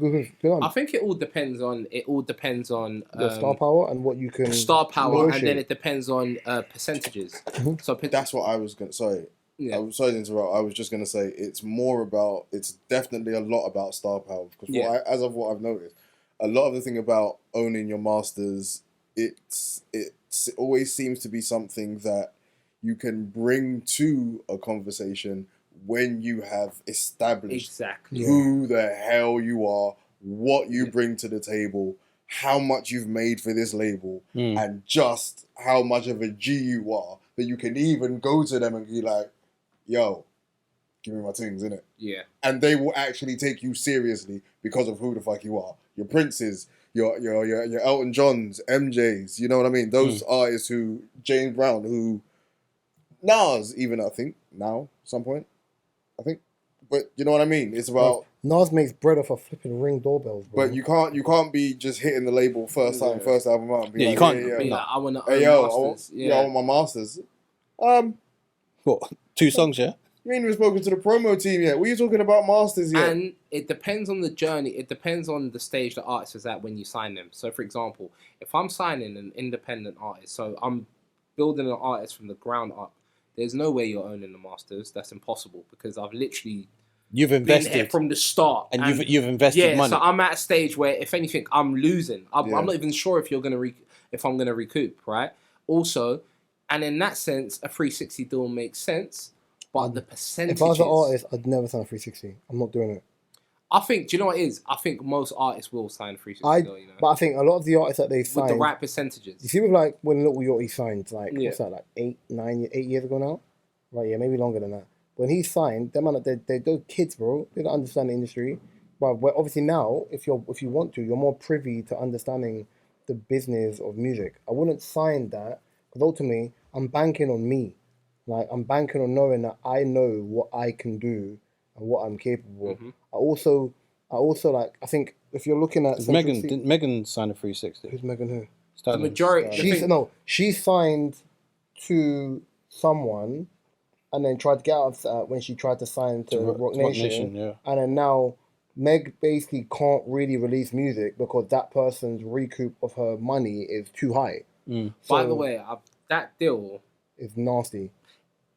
I think it all depends on your star power and what you can star power, negotiate. and then it depends on percentages. So that's what I was gonna. Sorry, I'm sorry to interrupt. I was just gonna say it's definitely a lot about star power because what I've noticed, a lot of the thing about owning your masters, it always seems to be something that you can bring to a conversation when you have established who the hell you are, what you bring to the table, how much you've made for this label, and just how much of a G you are, that you can even go to them and be like, yo, give me my things, innit? Yeah. And they will actually take you seriously because of who the fuck you are. Your Princes, your Elton Johns, MJs, you know what I mean? Those artists who, James Brown, who, Nas even, I think, now, some point. I think, but you know what I mean. It's about Nas makes bread off of flipping Ring doorbells, bro. But you can't be just hitting the label first album out. And be you can't. Be like, I want to hey, own masters. I want my masters. What? 2 songs, yeah. You ain't even spoken to the promo team yet. What are you talking about masters yet? And it depends on the journey. It depends on the stage the artist is at when you sign them. So, for example, if I'm signing an independent artist, so I'm building an artist from the ground up, there's no way you're owning the masters. That's impossible because I've literally You've invested been here from the start, and you've invested money. So I'm at a stage where, if anything, I'm losing. I'm not even sure if if I'm gonna recoup, right? Also, and in that sense, a 360 deal makes sense, but the percentages. If I was an artist, I'd never sign a 360. I'm not doing it. I think. Do you know what it is? I think most artists will sign a 360 deal. You know, but I think a lot of the artists that they sign with the right percentages. You see, with like when Lil Yachty signed, what's that, like 8 years ago now? Right, yeah, maybe longer than that. When he signed, they're kids, bro. They don't understand the industry. But obviously now, if you want to, you're more privy to understanding the business of music. I wouldn't sign that because ultimately, I'm banking on me. Like, I'm banking on knowing that I know what I can do and what I'm capable of. I also like, I think if you're looking at Didn't Megan sign a 360? Who's Megan who? The majority. She signed to someone and then tried to get out of that when she tried to sign to Rock Nation. Yeah. And then now Meg basically can't really release music because that person's recoup of her money is too high. By the way, that deal is nasty.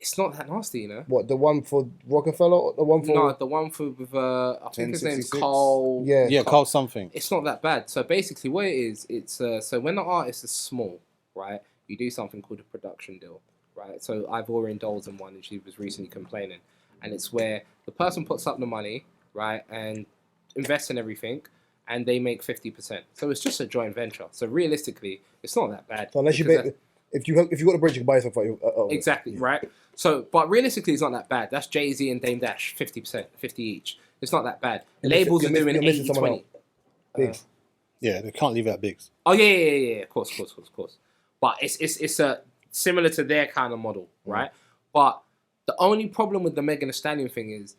It's not that nasty, you know. What, the one for Rockefeller? Or the one for the one for with I think his name's Carl. Yeah, Carl something. It's not that bad. So basically, what it is, it's so when the artist is small, right? You do something called a production deal, right? So Ivorian indulged in one, and she was recently complaining, and it's where the person puts up the money, right, and invests in everything, and they make 50%. So it's just a joint venture. So realistically, it's not that bad. So unless you bet, if you got the bridge, you can buy yourself. Exactly, right? So, but realistically, it's not that bad. That's Jay-Z and Dame Dash, 50%, 50 each. It's not that bad. Labels are doing 80-20. Biggs. Yeah, they can't leave it at Biggs. Oh yeah. Of course. But it's a similar to their kind of model, right? But the only problem with the Megan Thee Stallion thing is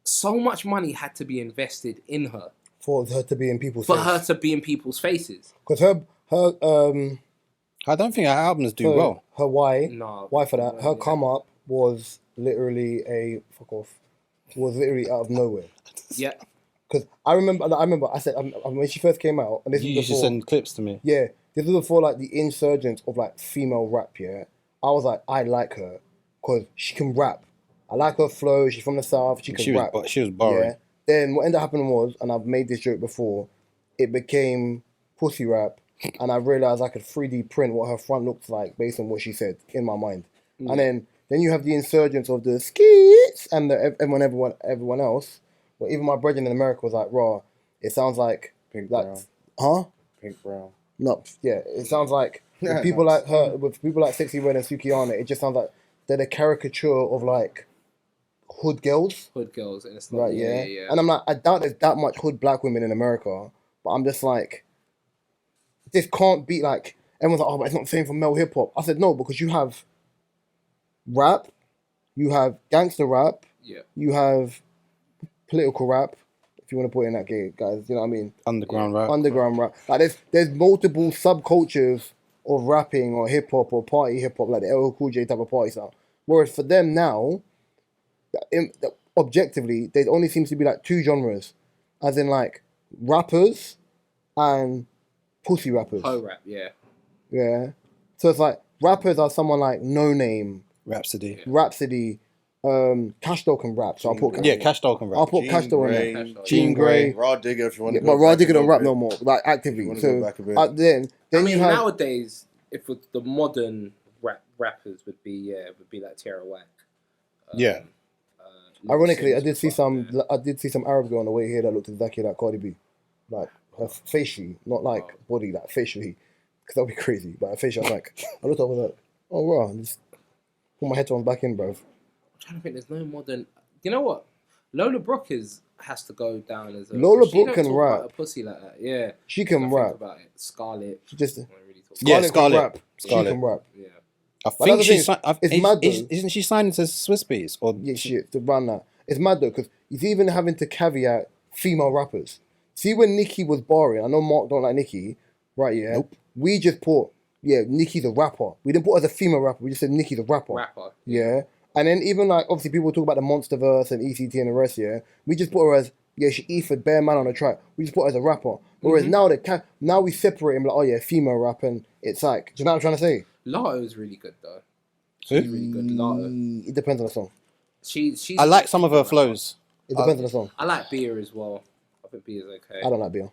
so much money had to be invested in her for her to be in people's faces. Because her I don't think her albums do well. Her why for that? Her come up was literally was literally out of nowhere. Yeah. Because I remember I said when she first came out, and this You used to send clips to me. Yeah, this was before like the insurgence of like female rap. Yeah, I was like, I like her because she can rap. I like her flow. She's from the south. She can rap. She was boring. Yeah. Then what ended up happening was, and I've made this joke before, it became pussy rap, and I realized I could 3D print what her front looks like based on what she said in my mind. And then you have the insurgence of the skits and everyone else. Well, even my brethren in America was like, raw. It sounds like Pink like, Brown. huh? Pink Brown. No, yeah. It sounds like with people like her, with people like Sexy Red and Sukiyana, it just sounds like they're the caricature of like hood girls. And it's not, right, yeah. And I'm like, I doubt there's that much hood black women in America, but I'm just like, this can't be like, everyone's like, oh, but it's not the same for male hip hop. I said, no, because you have rap, you have gangster rap, you have political rap, if you want to put it in that game, guys, you know what I mean? Underground rap. Like there's multiple subcultures of rapping or hip hop or party hip hop, like the LL Cool J type of party sound. Whereas for them now, objectively, there only seems to be like two genres, as in like rappers and pussy rappers. Ho rap, yeah. Yeah. So it's like rappers are someone like No Name, Rhapsody. Cash Doll can rap, so I'll put Cash Doll can rap. I'll put Cash Doll in there. Jean Grey. Raw Digger, if you want to. But Raw Digger don't rap no more, like actively. So then I mean, you have nowadays, if the modern rappers would be like Tierra Whack. Ironically, I did see some Arab girl on the way here that looked exactly like Cardi B, like her facially, not like body, like facially, because that'd be crazy. But her facial, I was like, I looked up, I was like, oh wow, just put my headphones back in, bro. I'm trying to think. There's no modern. You know what? Lola Brooke has to go down as a. Lola Brooke can rap. About a pussy like that, yeah. She can rap. About it. Scarlett. She just Scarlett can rap. Scarlett. She can rap. Yeah. I think she's it's mad though. Isn't she signed to Swiss Beats? Or yeah, shit, to run that. It's mad though, because he's even having to caveat female rappers. See, when Nicki was barring, I know Mark don't like Nicki, right? Yeah. Nope. We just put, Nicki's a rapper. We didn't put her as a female rapper. We just said Nicki's a rapper. Yeah. And then even like, obviously people talk about the Monsterverse and ECT and the rest, yeah. We just put her as, she Ethan bare man on the track. We just put her as a rapper. Whereas now we separate him like, oh yeah, female rap, and it's like, do you know what I'm trying to say? Latto is really good though. She's really good. Latto. It depends on the song. She's I like some of her flows. It depends on the song. I like Bia as well. I think Bia's okay. I don't like Bia.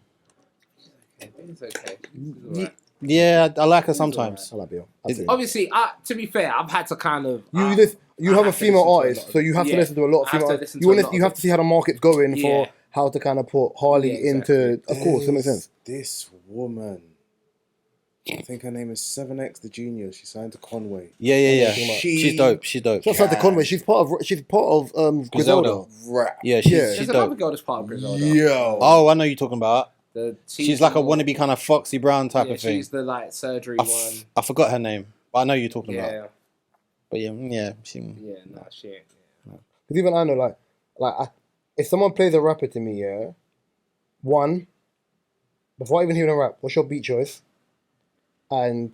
Bia's okay. Yeah, I like her sometimes. I like Bia. Obviously, to be fair, I've had to kind of. You have a female artist, so you have to listen to a lot of female artists. You have to see how the market's going for how to kind of put Harley into. Of course, that makes sense. This woman, I think her name is 7X the Junior. She signed to Conway. Yeah. She's dope. She's dope. She's not signed to Conway. She's part of Griselda. Rap. Yeah, she's There's dope. another girl that's part of Griselda. Yo. Oh, I know you're talking about. She's like a more, wannabe kind of Foxy Brown type of thing. She's the like surgery one. I forgot her name, but I know you're talking about. Yeah. But she. Yeah, no, she ain't. Because even I know, if someone plays a rapper to me, one, before I even hear a rap, what's your beat choice? And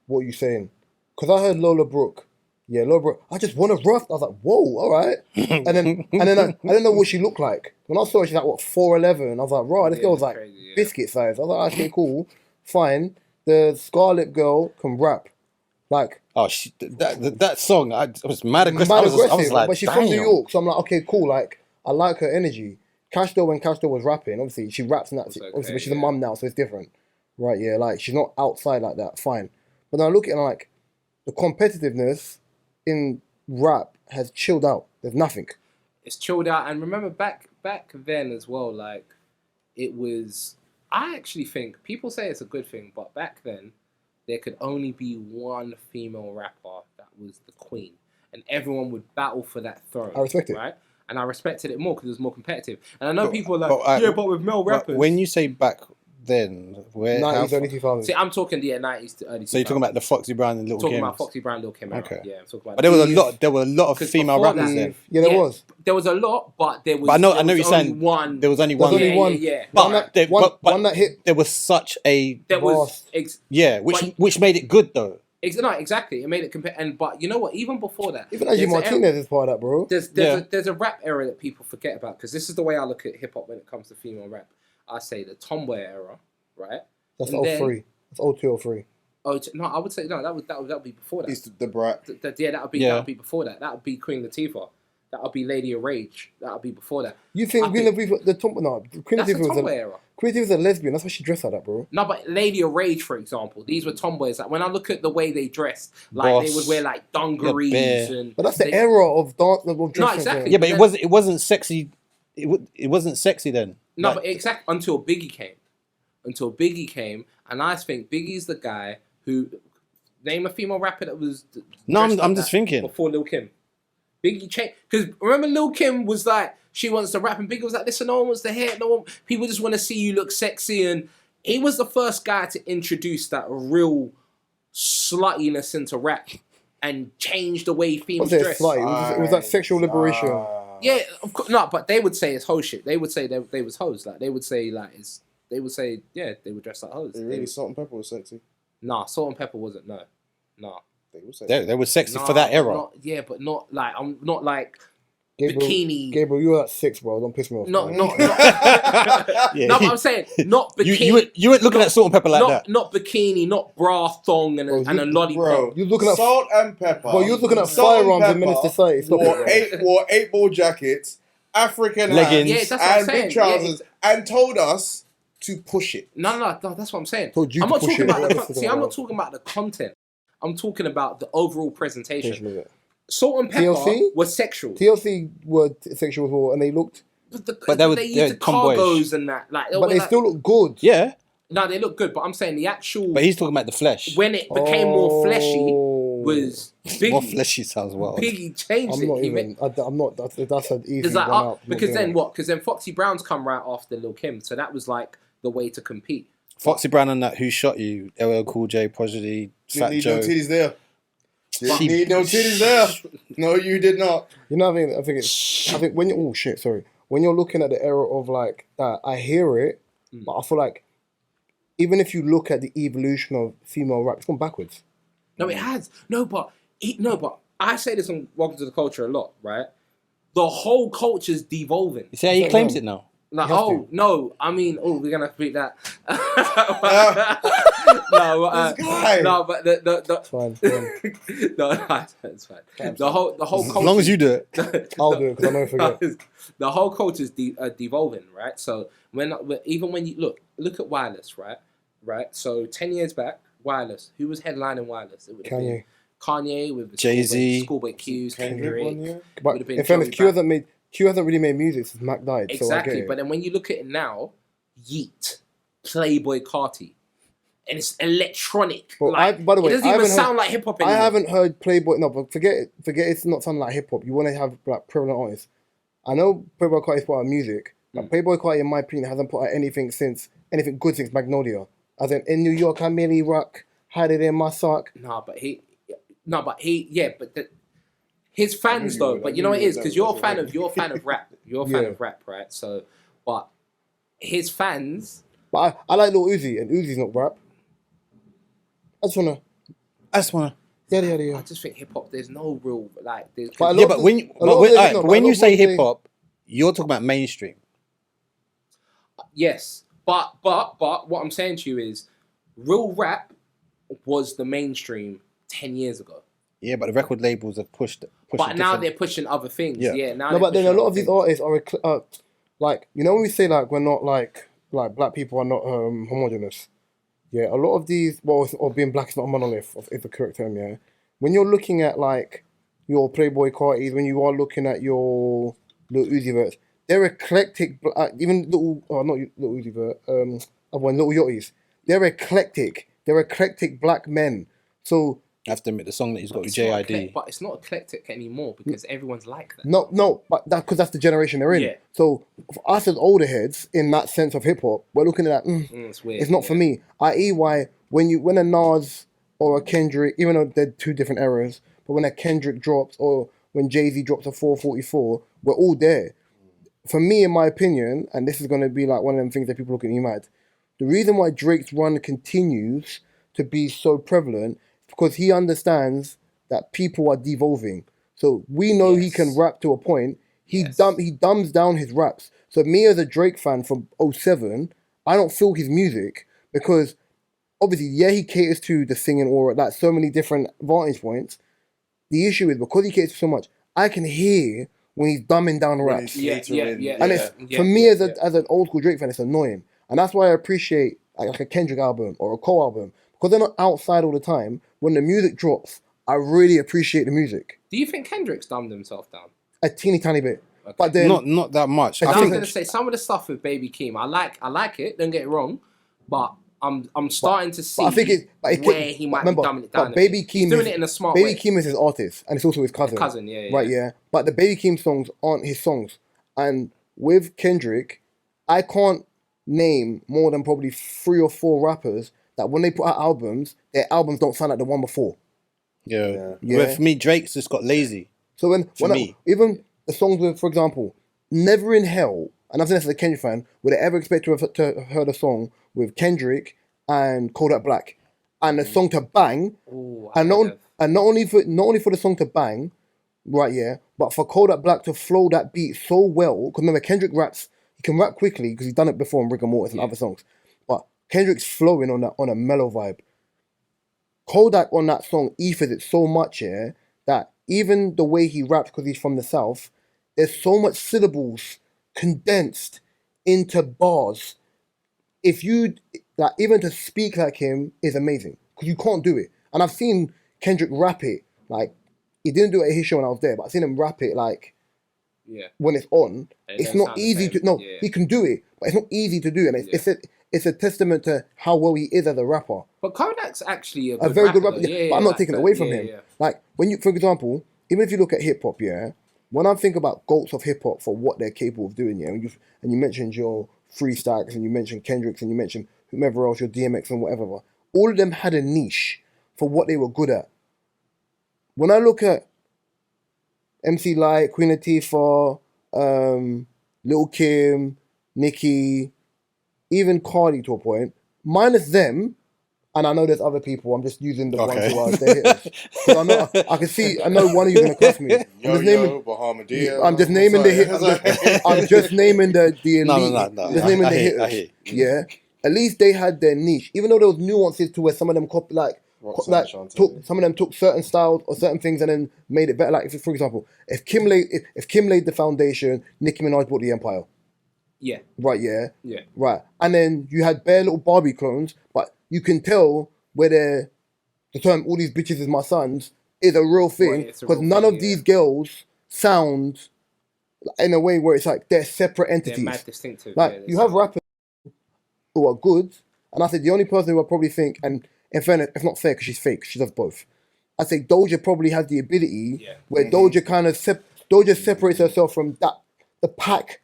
what are you saying? Because I heard Lola Brooke. Yeah, Lola Brooke. I just want to rough. I was like, whoa, all right. and then I didn't know what she looked like. When I saw her, she's like, 4'11". I was like, right, this girl's like crazy, biscuit size. I was like, okay, cool, fine. The Scarlet girl can rap. Like, that song, I was mad aggressive. I was like, but she's from New York, so I'm like, okay, cool. Like, I like her energy. Cash Doll, when Cash Doll was rapping, obviously she raps now. Obviously, but she's a mum now, so it's different. right? Yeah, like she's not outside like that. Fine, but now look at like the competitiveness in rap has chilled out. There's nothing. It's chilled out, and remember back then as well. Like it was. I actually think people say it's a good thing, but back then there could only be one female rapper that was the queen, and everyone would battle for that throne. I respect it, right? And I respected it more because it was more competitive. And I know people are like, but with male rappers. When you say back then, where 90s, early 2000s. See, I'm talking 90s to early 2000s. So you're talking about the Foxy Brown and Little Kim. Talking about Foxy Brown, Little Kim. Okay. Yeah, I'm talking about. But there were a lot of female rappers then. Yeah, there was. There was a lot, but there was. But I know there you're was saying only one. There was only one. Yeah. But one that hit. There was such a. There was. Which made it good though. No, exactly. It made it compare. But you know what? Even before that, even Angie Martinez is part of that, bro. There's a rap era that people forget about because this is the way I look at hip hop when it comes to female rap. I say the tomboy era, right? That's 03. That's 02, 03. Oh no, I would say no. That would be before that. It's the brat. That would be before that. That would be Queen Latifah. That would be Lady of Rage. That would be before that. You think Queen Latifah Queen Latifah was a lesbian. That's why she dressed like that, bro. No, but Lady of Rage, for example, these were tomboys. Like when I look at the way they dressed, like they would wear like dungarees and. But that's the era of dance of dressing. No, exactly. Yeah, but it wasn't sexy. It wasn't sexy then. No, but exactly until Biggie came, and I think Biggie's the guy who name a female rapper that was. No, I'm just thinking before Lil Kim. Biggie changed because remember Lil Kim was like she wants to rap and Biggie was like listen, no one wants to hear it, no one. People just want to see you look sexy, and he was the first guy to introduce that real sluttiness into rap and change the way females dress. It was that sexual liberation. Yeah, of course. No, but they would say it's hoe shit. They would say they was hoes. Like they would say they would dress like hoes. Really, Salt and Pepper was sexy. Nah, Salt and Pepper wasn't. No. They were sexy for that era. But not like I'm not like Gabriel, bikini. Gabriel, you're at 6, bro. Don't piss me off. No, but I'm saying not bikini. You weren't looking at Salt and Pepper like that. Not bikini, not bra thong and a lollipop. Bro, you're looking at Salt and Pepper. Bro, you're looking at firearms in Menace Society. Wore 8-ball jackets, African leggings, and big trousers, and told us to push it. No, that's what I'm saying. I'm not talking about the content. I'm talking about the overall presentation. Salt and Pepper TLC? was sexual. TLC were sexual as well, and they looked. But they used the cargos and that. Like, but they still look good. Yeah. No, they look good, but I'm saying the actual. But he's talking about the flesh. When it became more fleshy, was Biggie. More fleshy sounds wild. Biggie changed it. I'm not. That's an easy like, one out. Because then what? Because then Foxy Brown's come right after Lil Kim, so that was like the way to compete. Foxy Brown and that Who Shot You, LL Cool J, Prodigy, Fat Joe. No titties there. Didn't need no titties there. No, you did not. You know what I mean? I think when you when you're looking at the era of like that, I hear it, but I feel like even if you look at the evolution of female rap, it's gone backwards. No, it has. No, but I say this on Welcome to the Culture a lot, right? The whole culture's devolving. You see how he claims it now? Like, no, I mean, we're gonna beat that. No, but the fine. no, it's fine. The whole culture, as long as you do it, I'll do it because I never forget. The whole culture is devolving, right? So even when you look at Wireless, right? So 10 years back, Wireless, who was headlining Wireless? It would have been Kanye with Jay-Z, Schoolboy Q's, Kendrick. But in fairness, Q hasn't really made music since Mac died. Exactly, so but then when you look at it now, Yeet, Playboy Carti, and it's electronic. But by the way, it doesn't even sound like hip hop anymore. I haven't heard Playboy. No, but forget it. It's not sounding like hip hop. You want to have like prevalent artists. I know Playboy Carti is part of music, but Playboy Carti, in my opinion, hasn't put out anything good since Magnolia. As in New York, I merely rock, had it in my sock. His fans though, but you know what it is because you're a fan of rap. You're a fan of rap, right? So, but his fans. But I like Lil Uzi, and Uzi's not rap. I just wanna. Yeah. I just think hip hop. There's no real like. But when you say hip hop, you're talking about mainstream. Yes, but what I'm saying to you is, real rap was the mainstream 10 years ago. Yeah, but the record labels have pushed it. But now they're pushing other things. Yeah. But then a lot of these artists are like, you know, when we say like we're not like black people are not homogenous. yeah, a lot of these, or being black is not a monolith, is the correct term, yeah. When you're looking at, like, your Playboy Cartis, when you are looking at your Little Uzi Verts, they're eclectic, even not Little Uzi Vert, other one, Little Yachties, they're eclectic black men. So, I have to admit, the song that he's got with It's not JID. but it's not eclectic anymore because everyone's like that. no, but because that's the generation they're in. Yeah. So, for us as older heads, in that sense of hip hop, we're looking at that, It's weird. it's not for me. I.e., why when a Nas or a Kendrick, even though they're two different eras, but when a Kendrick drops or when Jay-Z drops a 444, we're all there. For me, in my opinion, and this is going to be like one of them things that people look at me mad, the reason why Drake's run continues to be so prevalent is because he understands that people are devolving. So we know he can rap to a point. He dumbs down his raps. So me as a Drake fan from '07, I don't feel his music because obviously, yeah, he caters to the singing or like so many different vantage points. The issue is because he caters to so much, I can hear when he's dumbing down raps. And it's for me as an old school Drake fan, it's annoying. And that's why I appreciate like a Kendrick album or a Cole album. Because they're not outside all the time. When the music drops, I really appreciate the music. Do you think Kendrick's dumbed himself down? A teeny tiny bit. Okay. But then Not that much. I I was think going to say some of the stuff with Baby Keem, I like it. Don't get it wrong, but I'm starting to see I think where he might be dumbing it down. But Baby Keem He's doing it in a smart way. Baby Keem is his artist, and it's also his cousin. Right, yeah. But the Baby Keem songs aren't his songs. And with Kendrick, I can't name more than probably 3 or 4 rappers that when they put out albums, their albums don't sound like the one before. Yeah. But for me, Drake's just got lazy. So even the songs with, for example, Never in Hell, and I've seen this as a Kendrick fan, would I ever expect to have heard a song with Kendrick and Kodak Black, and the song to bang, and not only for the song to bang, right? Yeah, but for Kodak Black to flow that beat so well. Because remember, Kendrick raps, he can rap quickly because he's done it before in Rick and Mortis and other songs. But Kendrick's flowing on a mellow vibe. Kodak on that song ethers it so much, yeah, that even the way he raps, because he's from the South, there's so much syllables condensed into bars. If you, like, even to speak like him is amazing, because you can't do it. And I've seen Kendrick rap it, like, he didn't do it at his show when I was there, but I've seen him rap it, like, when it's on. It's not easy to, he can do it, but it's not easy to do. And it's a testament to how well he is as a rapper. But Kodak's actually a very good rapper. Yeah, but I'm not taking it away from him. Yeah. Like, when you, for example, even if you look at hip hop, yeah, when I think about GOATs of hip hop for what they're capable of doing, yeah, and you mentioned your Free Stacks, and you mentioned Kendricks, and you mentioned whomever else, your DMX and whatever, all of them had a niche for what they were good at. When I look at MC Lyte, Queen Latifah, Lil' Kim, Nicki, even Cardi to a point, minus them, and I know there's other people, I'm just using the ones who are their hitters. Because I know one of you going to cuss me. I'm just naming the hit. I'm just naming the elite. No. Just naming the hitters. Yeah. At least they had their niche. Even though there was nuances to where some of them some of them took certain styles or certain things and then made it better. Like, for example, if Kim laid the foundation, Nicki Minaj brought the empire. Yeah. Right, yeah. Yeah. Right. And then you had bare little Barbie clones, but you can tell where the term "all these bitches is my sons" is a real thing, because none of these girls sound in a way where it's like they're separate entities. They're mad distinctive. Like, you have rappers who are good, and I said the only person who I probably think, and in fairness, it's not fair because she's fake, she does both. I say Doja probably has the ability where Doja kind of Doja separates herself from the pack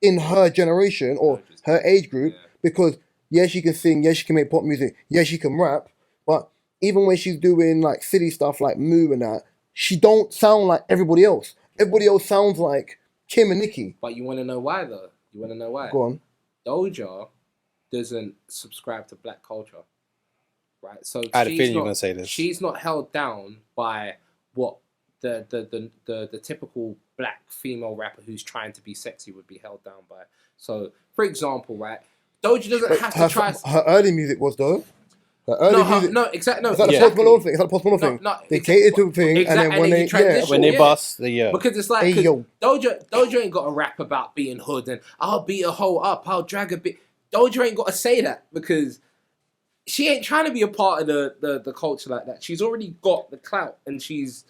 in her generation or her age group, because she can sing, she can make pop music, she can rap, but even when she's doing like silly stuff like Moo and that, she don't sound like everybody else. Everybody else sounds like Kim and Nicki. But you want to know why though? You want to know why? Go on. Doja doesn't subscribe to black culture, right? So I had a feeling you were going to say this. She's not held down by what the typical black female rapper who's trying to be sexy would be held down by. So, for example, right, Doja doesn't have to try. Her early music was though. Her early music. No, exactly. No, it's like the Post Malone thing. It's like the Post Malone thing. They catered to a thing, and then when they bust, because it's like Doja ain't got to rap about being hood and I'll beat a hoe up, I'll drag a bit. Doja ain't got to say that because she ain't trying to be a part of the culture like that. She's already got the clout, and she's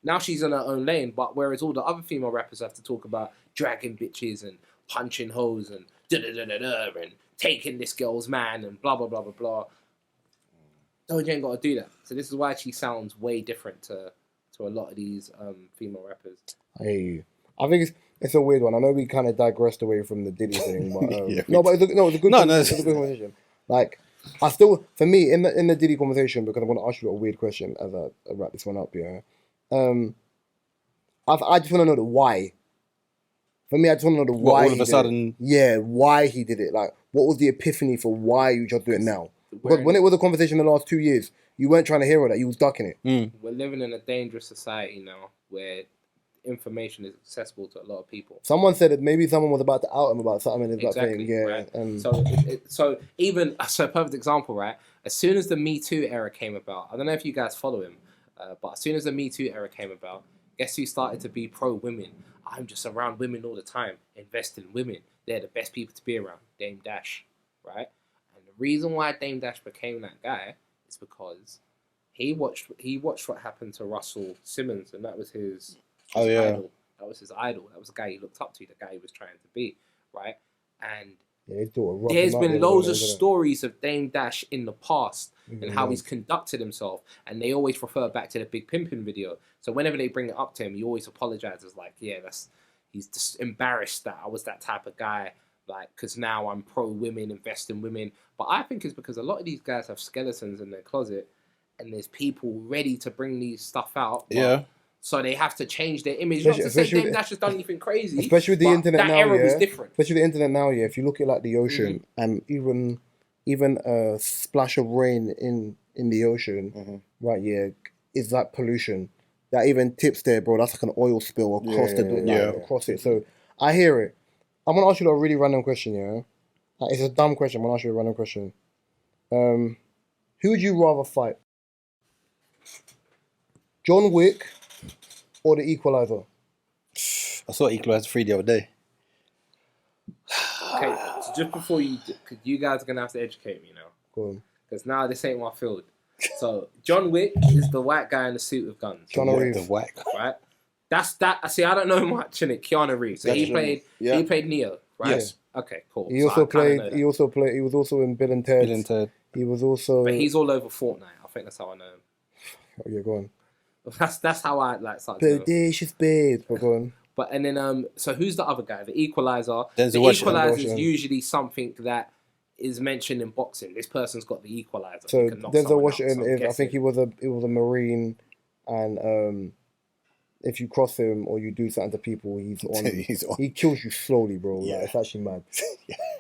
in her own lane. But whereas all the other female rappers have to talk about dragging bitches and punching hoes and da-da-da-da-da and taking this girl's man and blah blah blah blah blah. Doja ain't got to do that. So this is why she sounds way different to a lot of these female rappers. I hear you. I think it's a weird one. I know we kind of digressed away from the Diddy thing, but Yeah, it's a good it's a good conversation. Like, I still, for me, in the Diddy conversation, because I want to ask you a weird question as I wrap this one up, yeah. I just want to know the why. For me, I just want to know the why. All of a sudden, why he did it. Like, what was the epiphany for why you just do it now? Because when it was a conversation in the last 2 years, you weren't trying to hear all that. You was ducking it. We're living in a dangerous society now where information is accessible to a lot of people. Someone said that maybe someone was about to out him about something. Exactly, yeah. Right? So a perfect example, right? As soon as the Me Too era came about, I don't know if you guys follow him, but as soon as the Me Too era came about, guess who started to be pro-women? I'm just around women all the time, invest in women. They're the best people to be around. Dame Dash, right? And the reason why Dame Dash became that guy is because he watched what happened to Russell Simmons, and that was his idol. That was his idol. That was the guy he looked up to, the guy he was trying to be, right? And there's been loads of stories of Dame Dash in the past and how he's conducted himself, and they always refer back to the Big Pimpin' video. So whenever they bring it up to him, he always apologizes, like, he's just embarrassed that I was that type of guy, like, because now I'm pro-women, invest in women. But I think it's because a lot of these guys have skeletons in their closet, and there's people ready to bring these stuff out. So they have to change their image. Not to say Dame Dash has done anything crazy. Especially with the internet now, that era was different. Especially with the internet now, if you look at like the ocean and even a splash of rain in the ocean, right? Yeah, is like pollution. That even tips there, bro. That's like an oil spill across across it. So I hear it. I'm gonna ask you a really random question. Yeah, like, it's a dumb question. I'm gonna ask you a random question. Who would you rather fight? John Wick or the Equalizer? I saw Equalizer 3 the other day. Okay, so just before you guys are going to have to educate me now. Go on. Because now this ain't my field. So, John Wick is the white guy in the suit with guns. Keanu Reeves. The white guy. Right? That's that. See, I don't know much in it. Keanu Reeves. So he played Neo, right? Yes. Okay, cool. He was also in Bill and Ted. He was also... But he's all over Fortnite. I think that's how I know him. Oh, yeah, go on. That's how I started. Delicious babes. Go on. But and then so who's the other guy? The Equalizer. The Equalizer is usually something that is mentioned in boxing. This person's got the Equalizer. So Denzel Washington I think he was a Marine, and if you cross him or you do something to people, he's on. He kills you slowly, bro. Yeah, like, it's actually mad.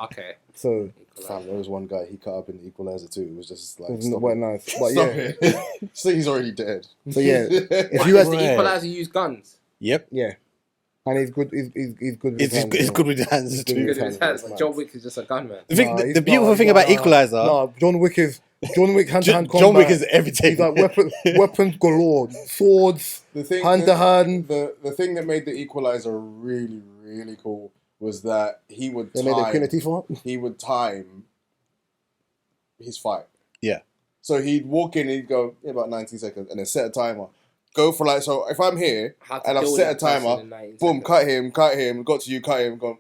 Okay. So there was one guy he cut up in the Equalizer too. It was just like quite nice. But stop it. So he's already dead. So yeah, if you the Equalizer use guns. Yep. Yeah. And he's good. He's good with his hands. It's good with his hands too. John Wick is just a gunman. The beautiful thing about Equalizer. No, John Wick hand-to-hand combat. John Wick is everything. He's like weapons galore, swords, hand-to-hand. The thing that made the Equalizer really, really cool was that he would time his fight. Yeah. So he'd walk in, he'd go about 19 seconds, and then set a timer. Go for like, so if I'm here and I've set a timer, boom, cut him, got to you, cut him, gone.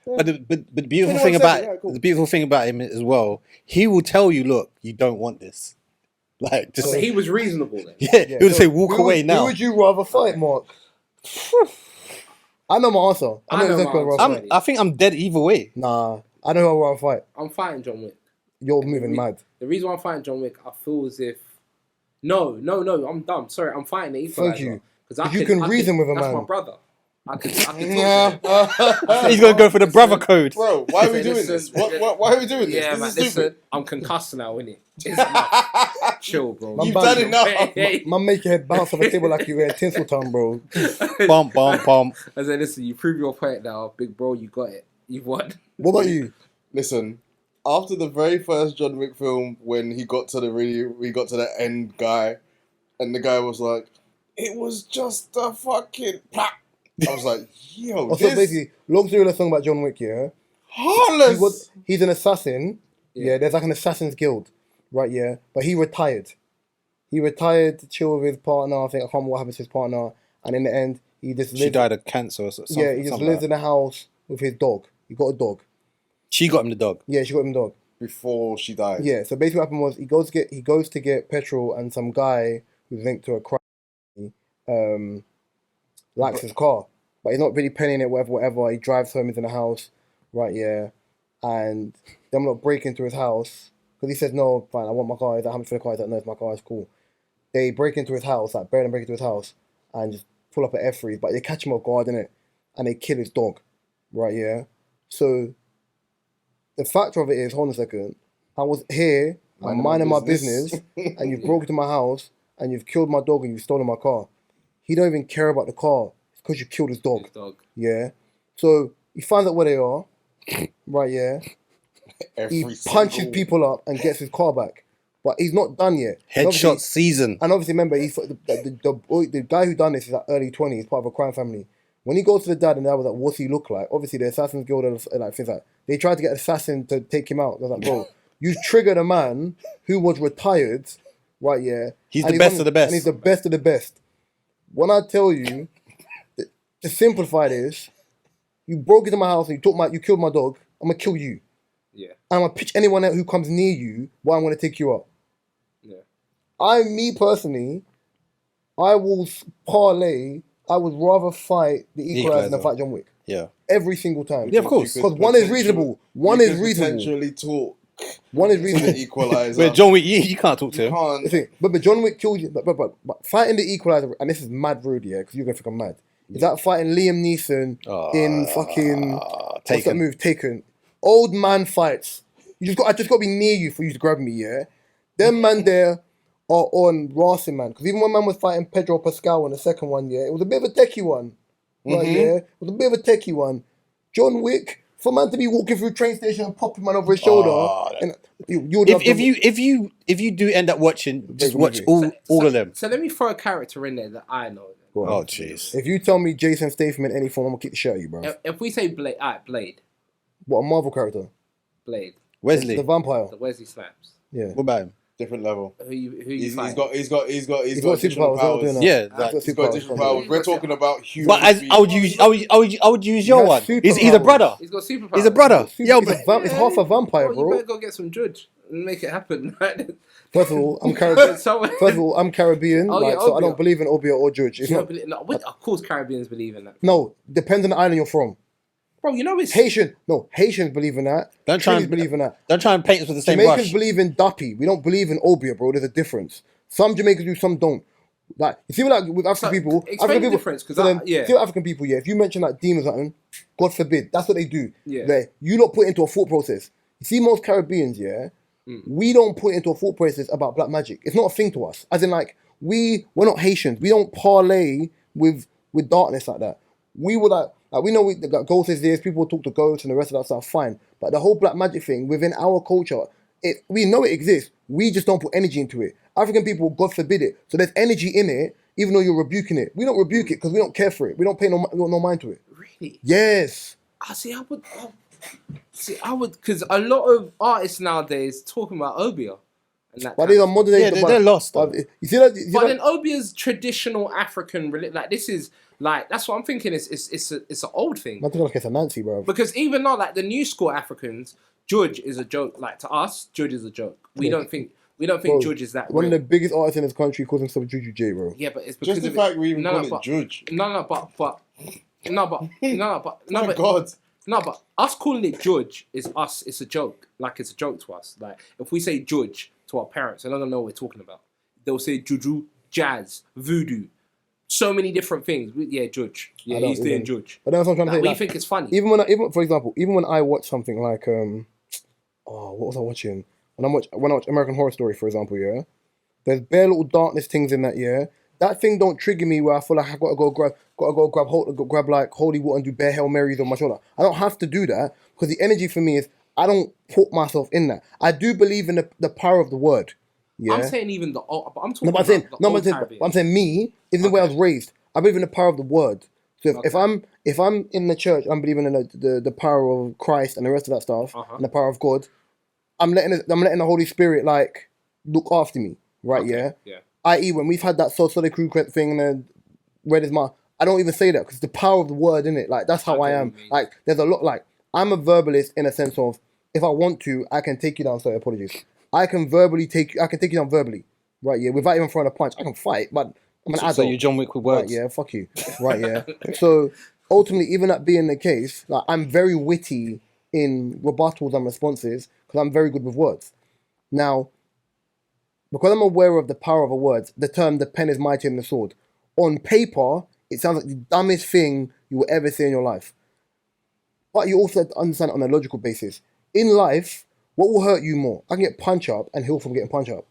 But the beautiful thing about him as well, he will tell you, look, you don't want this. Like, just he was reasonable then. Yeah, he would say, walk away now. Who would you rather fight, Mark? I know my answer. I think I'm dead either way. Nah, I know who I'd rather fight. I'm fighting John Wick. You're moving mad. The reason why I'm fighting John Wick, I feel as if... No, I'm dumb. Sorry, I'm fighting the Equalizer. Thank you. Because you can reason with a man. That's my brother. I can talk to him. He's going to go for the brother code. Bro, why are we doing this? Why are we doing this? Yeah, this man, is stupid. I'm concussed now, innit? It's enough. Chill, bro. You've done enough. Man, make your head bounce off the table like you're in Tinseltown, bro. Bump. I said, listen, you prove your point now. Big bro, you got it. You've won. What about you? Listen, after the very first John Wick film, when he got to the end guy, and the guy was like, it was just a fucking plap. I was like, yo, also, basically, long story of the song about John Wick, yeah? Heartless. He's an assassin. Yeah, there's like an assassin's guild, right? Yeah, but he retired. He retired to chill with his partner. I think I can't remember what happened to his partner. And in the end, he just She died of cancer or something. Yeah, he just lives in a house with his dog. He got a dog. She got him the dog. Yeah, she got him a dog. Before she died. Yeah, so basically what happened was he goes to get petrol, and some guy who's linked to a crime likes his car. But he's not really penning it, whatever. He drives home, he's in the house, right, yeah. And them lot break into his house. Because he says, no, fine, I want my car. He's like, how much for the car? He's like, no, it's my car, it's cool. They break into his house, like, barely break into his house, and just pull up an F3. But they catch him off guard, innit? And they kill his dog, right, yeah. So, the factor of it is, hold on a second, I was here, I'm minding my business, and you've broken into my house, and you've killed my dog, and you've stolen my car. He don't even care about the car. It's because you killed his dog. Yeah. So, he finds out where they are, right, yeah. He punches people up and gets his car back. But he's not done yet. Headshot season. And obviously, remember, the guy who done this is like early 20s, he's part of a crime family. When he goes to the dad and the dad was like, what's he look like? Obviously, the Assassin's Guild are like things like, they tried to get an assassin to take him out. They're like, bro, you triggered a man who was retired, right, yeah. He's the best of the best. And he's the best of the best. When I tell you, to simplify this, you broke into my house and you killed my dog, I'm going to kill you. Yeah. And I'm going to pitch anyone else who comes near you while I'm going to take you out. Yeah. Me personally, I will parlay, I would rather fight the Equalizer than fight John Wick. Yeah. Every single time. Yeah, of course. Because one is reasonable. One is reasonable. Potentially talk. One is reasonable. The Equalizer. But John Wick, you can't talk to him. Can't. But John Wick killed you. But fighting the Equalizer, and this is mad rude, yeah, because you're going to think I'm mad. Is that fighting Liam Neeson in fucking... What's that move? Taken. Old man fights. I just got to be near you for you to grab me, yeah? Them man there are on Racing, man. Because even when man was fighting Pedro Pascal in the second one, yeah, it was a bit of a techie one. Right, yeah? It was a bit of a techie one. John Wick, for man to be walking through a train station and popping man over his shoulder... and if you do end up watching, just watch all of them. So let me throw a character in there that I know. Oh, jeez. If you tell me Jason Statham in any form, I'm going to kick the shit out of you, bro. If we say Blade, Blade. What, a Marvel character? Blade. Wesley. The vampire. The Wesley Snipes. Yeah. What about him? Different level. Who you He's fight? got superpowers. powers. Yeah, He's got additional powers. We're talking about human. but I would use your one. He's a brother. He's got superpowers. He's a brother. He's half a vampire, You bro. better go get some judge and make it happen. First of all, I'm Caribbean. Oh, yeah, so I Obia. don't believe in Obia or Judge. It's not, Of course, Caribbeans believe in that. no, depends on the island you're from. Bro, you know it's Haitians believe in that. Don't try and believe in that. Don't try and paint us with the same Jamaicans brush. believe in Duppy. We don't believe in Obia, bro. There's a difference. Some Jamaicans do, some don't. Like, you see, like with African people, explain the difference, 'cause see with African people, yeah. If you mention like demons, or something, God forbid, that's what they do. Yeah. You not put into a thought process. You see, most Caribbeans, yeah, we don't put into a thought process about black magic. It's not a thing to us. As in, like, we're not Haitians. We don't parlay with darkness like that. We were like we know the ghosts is this. People talk to ghosts and the rest of that stuff. Fine, but the whole black magic thing within our culture, we know it exists. We just don't put energy into it. African people, God forbid it. So there's energy in it, even though you're rebuking it. We don't rebuke it because we don't care for it. We don't pay no mind to it. really. Yes. I would, because a lot of artists nowadays talking about Obia. And that But these are modern day. Yeah, they're lost. But you see that? But then Obia's traditional African, like this is like that's what I'm thinking. It's an old thing. I'm talking like it's a Nancy, bro. Because even though like the new school Africans, Judge is a joke. Like to us, Judge is a joke. We don't think Judge is that. One real. of the biggest artists in this country calls himself Juju J, bro. Yeah, but it's because Just the of fact we even call it Judge. But us calling it Judge is us. It's a joke. Like it's a joke to us. Like if we say Judge to our parents, they're not gonna know what we're talking about. They'll say Juju, jazz, voodoo, so many different things. Yeah, Judge. Yeah, he's doing Judge. But that's what I'm trying to say. We Like, think it's funny. Even for example, even when I watch something like what was I watching? When I watch American Horror Story, for example, yeah, there's bare little darkness things in that, yeah. That thing don't trigger me where I feel like I gotta go grab like holy water and do bare Hail Marys on my shoulder. I don't have to do that because the energy for me is I don't put myself in that. I do believe in the power of the word. Yeah. I'm saying even the old. I'm talking about the old Caribbean. I'm saying me, even the way I was raised, I believe in the power of the word. So if I'm in the church, I'm believing in the power of Christ and the rest of that stuff and the power of God. I'm letting the Holy Spirit like look after me, right? Okay, Yeah. yeah. I.e., when we've had that solid crew thing and then red is my, I don't even say that because the power of the word, innit? Like that's how I get what am. you mean. Like there's a lot. Like I'm a verbalist in a sense of if I want to, I can take you down. Sorry, apologies. I can take you down verbally, right? Yeah, without even throwing a punch. I can fight, but I'm an adult. So you John Wick with Right, words. yeah, fuck you. Right, yeah. So ultimately, even that being the case, like I'm very witty in rebuttals and responses because I'm very good with words. Now, because I'm aware of the power of a word, the term "the pen is mightier than the sword." On paper, it sounds like the dumbest thing you will ever say in your life. But you also have to understand it on a logical basis. In life, what will hurt you more? I can get punch up and heal from getting punch up.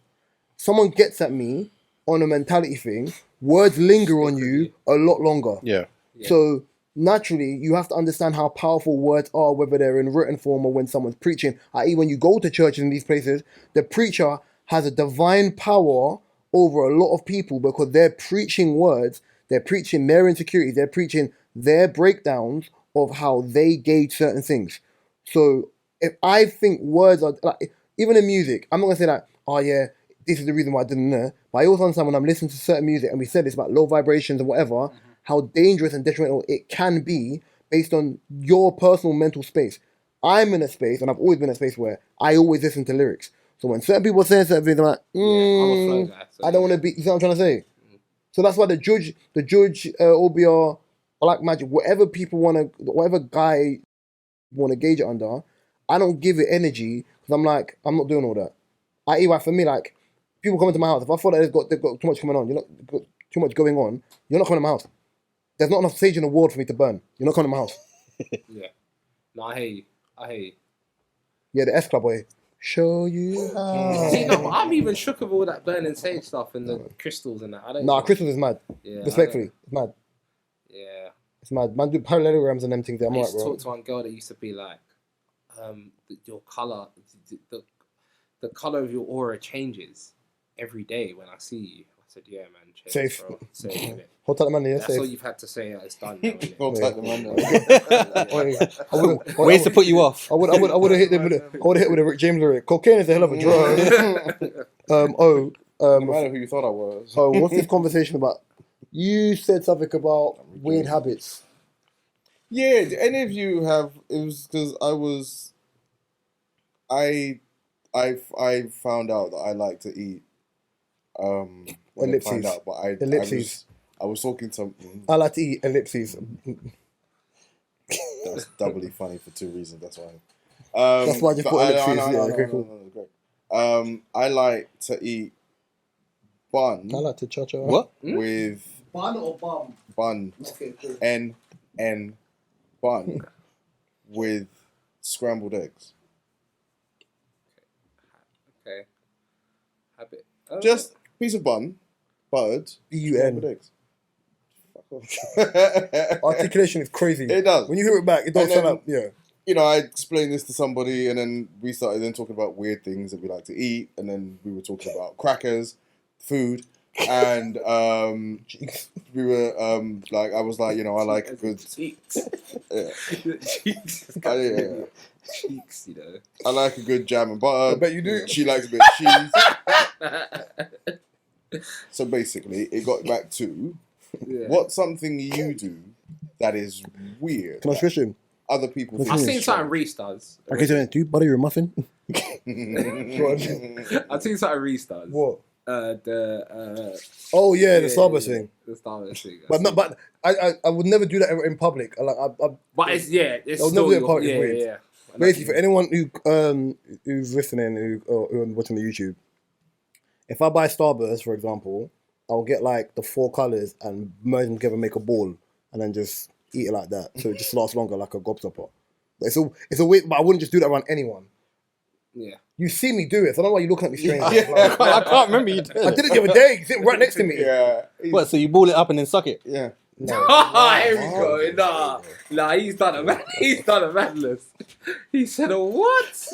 Someone gets at me on a mentality thing, words linger on you a lot longer. Yeah. So naturally, you have to understand how powerful words are, whether they're in written form or when someone's preaching. I.e., when you go to churches in these places, the preacher has a divine power over a lot of people because they're preaching words, they're preaching their insecurities, they're preaching their breakdowns of how they gauge certain things. So if I think words are like, even in music, I'm not gonna say like, oh yeah, this is the reason why I didn't know. But I also understand when I'm listening to certain music, and we said this about low vibrations and whatever, how dangerous and detrimental it can be based on your personal mental space. I'm in a space, and I've always been in a space where I always listen to lyrics. So when certain people are saying certain things, I'm like, I'm a flow guy. So I don't want to be. You know what I'm trying to say? So that's why the judge, OBR, Black Magic, whatever people want to, whatever guy want to gauge it under, I don't give it energy because I'm like, I'm not doing all that. Like for me, like people coming to my house, if I feel like they've got too much coming on, got too much going on, you're not coming to my house. There's not enough sage in the world for me to burn. You're not coming to my house. yeah. No, I hear you. Yeah, the S Club way. Show you how. See, no, but I'm even shook of all that burning sage stuff and the crystals and that. I don't. Nah, Crystals is mad. Yeah, Respectfully, it's mad. Yeah. It's mad. Man, do parallelograms and them things. I'm I used alright, to bro. talk to one girl that used to be like, your color, the color of your aura changes every day when I see you. I said, yeah, man. Cheers, Safe. bro. Safe, innit? Hold tight the man, yeah, That's all safe. you've had to say. It's done. Now, innit? Hold tight the man. Ways to put you off. I would have hit them with a Rick James lyric. Cocaine is a hell of a drug. No matter who you thought I was. Oh, what's this conversation about? You said something about weird habits. Yeah, do any of you have? It was because I found out that I like to eat. Well, I found out, but Ellipses. I was talking to. I like to eat ellipses. That's doubly funny for two reasons. That's why. That's why I just put ellipses. Yeah, okay, cool. Great. I like to eat bun. I like to cha-cha. What? With Bun or bum? bun. Okay, cool. N bun with scrambled eggs. Okay. Habit. Just piece of bun, buttered, scrambled BUN. eggs. Fuck off. Articulation is crazy. It does. When you hear it back, it don't And sound then- up. Yeah. You know, I explained this to somebody, and then we started then talking about weird things that we like to eat, and then we were talking about crackers, food, and we were like, I was like, you know, I like a good cheeks. yeah. Cheeks. Yeah. Cheeks, you know. I like a good jam and butter. I bet you do. She likes a bit of cheese. So basically, it got back to Yeah. what's something you do that is weird. Can I switch him? Other people. I've I've think seen it's something Reese does. Okay, so do you butter your muffin? I've seen something Reese does. What? Oh yeah, the Starburst thing. The Starburst thing. But I would never do that ever in public. But it's it's I'll still never do it public, yeah, it's weird. yeah. Basically, for anyone who's listening or watching the YouTube, if I buy Starburst, for example, I'll get like the 4 colors and merge them together, make a ball, and then just eat it like that. So it just lasts longer, like a gobstopper. But it's a weird. But I wouldn't just do that around anyone. Yeah. You see me do it, so I don't know why you're looking at me strange. I can't remember you did. I did it the other day. He's sitting right next to me. Yeah. What? So you ball it up and then suck it? Yeah. No. Here we go. Nah, he's done a madness. He said, what?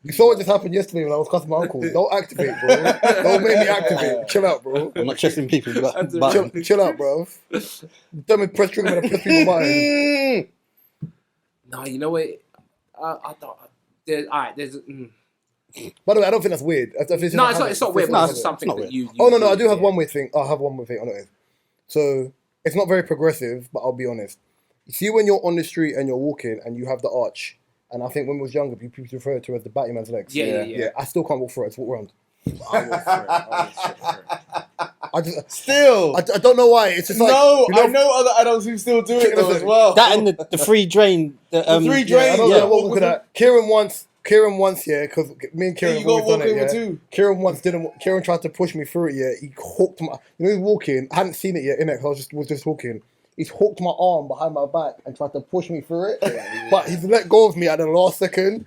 You saw what just happened yesterday when I was cussing my uncle. Don't activate, bro. Don't make me activate. Chill out, bro. I'm not trusting people, but Chill out, bro. Tell me press trigger when I press people button. No, you know what? I thought there's By the way, I don't think that's weird. No, it's not weird, but it's just something that you. Oh no, I do have one weird thing. I have one weird thing. I know it is. So it's not very progressive, but I'll be honest. You see, when you're on the street and you're walking and you have the arch, and I think when we was younger, people referred to it as the Batman's legs. Yeah. I still can't walk through it. It's walk around. I walk through it. I don't know why. It's just like I know other adults who still do it though as well. That and the free drain. The free drain. I don't know what that. Kieran once, because me and Kieran have always done it. Yeah. Too. Kieran tried to push me through it. Yeah, he hooked my. He was walking. I hadn't seen it yet. Innit? I was just walking. He's hooked my arm behind my back and tried to push me through it. But he's let go of me at the last second.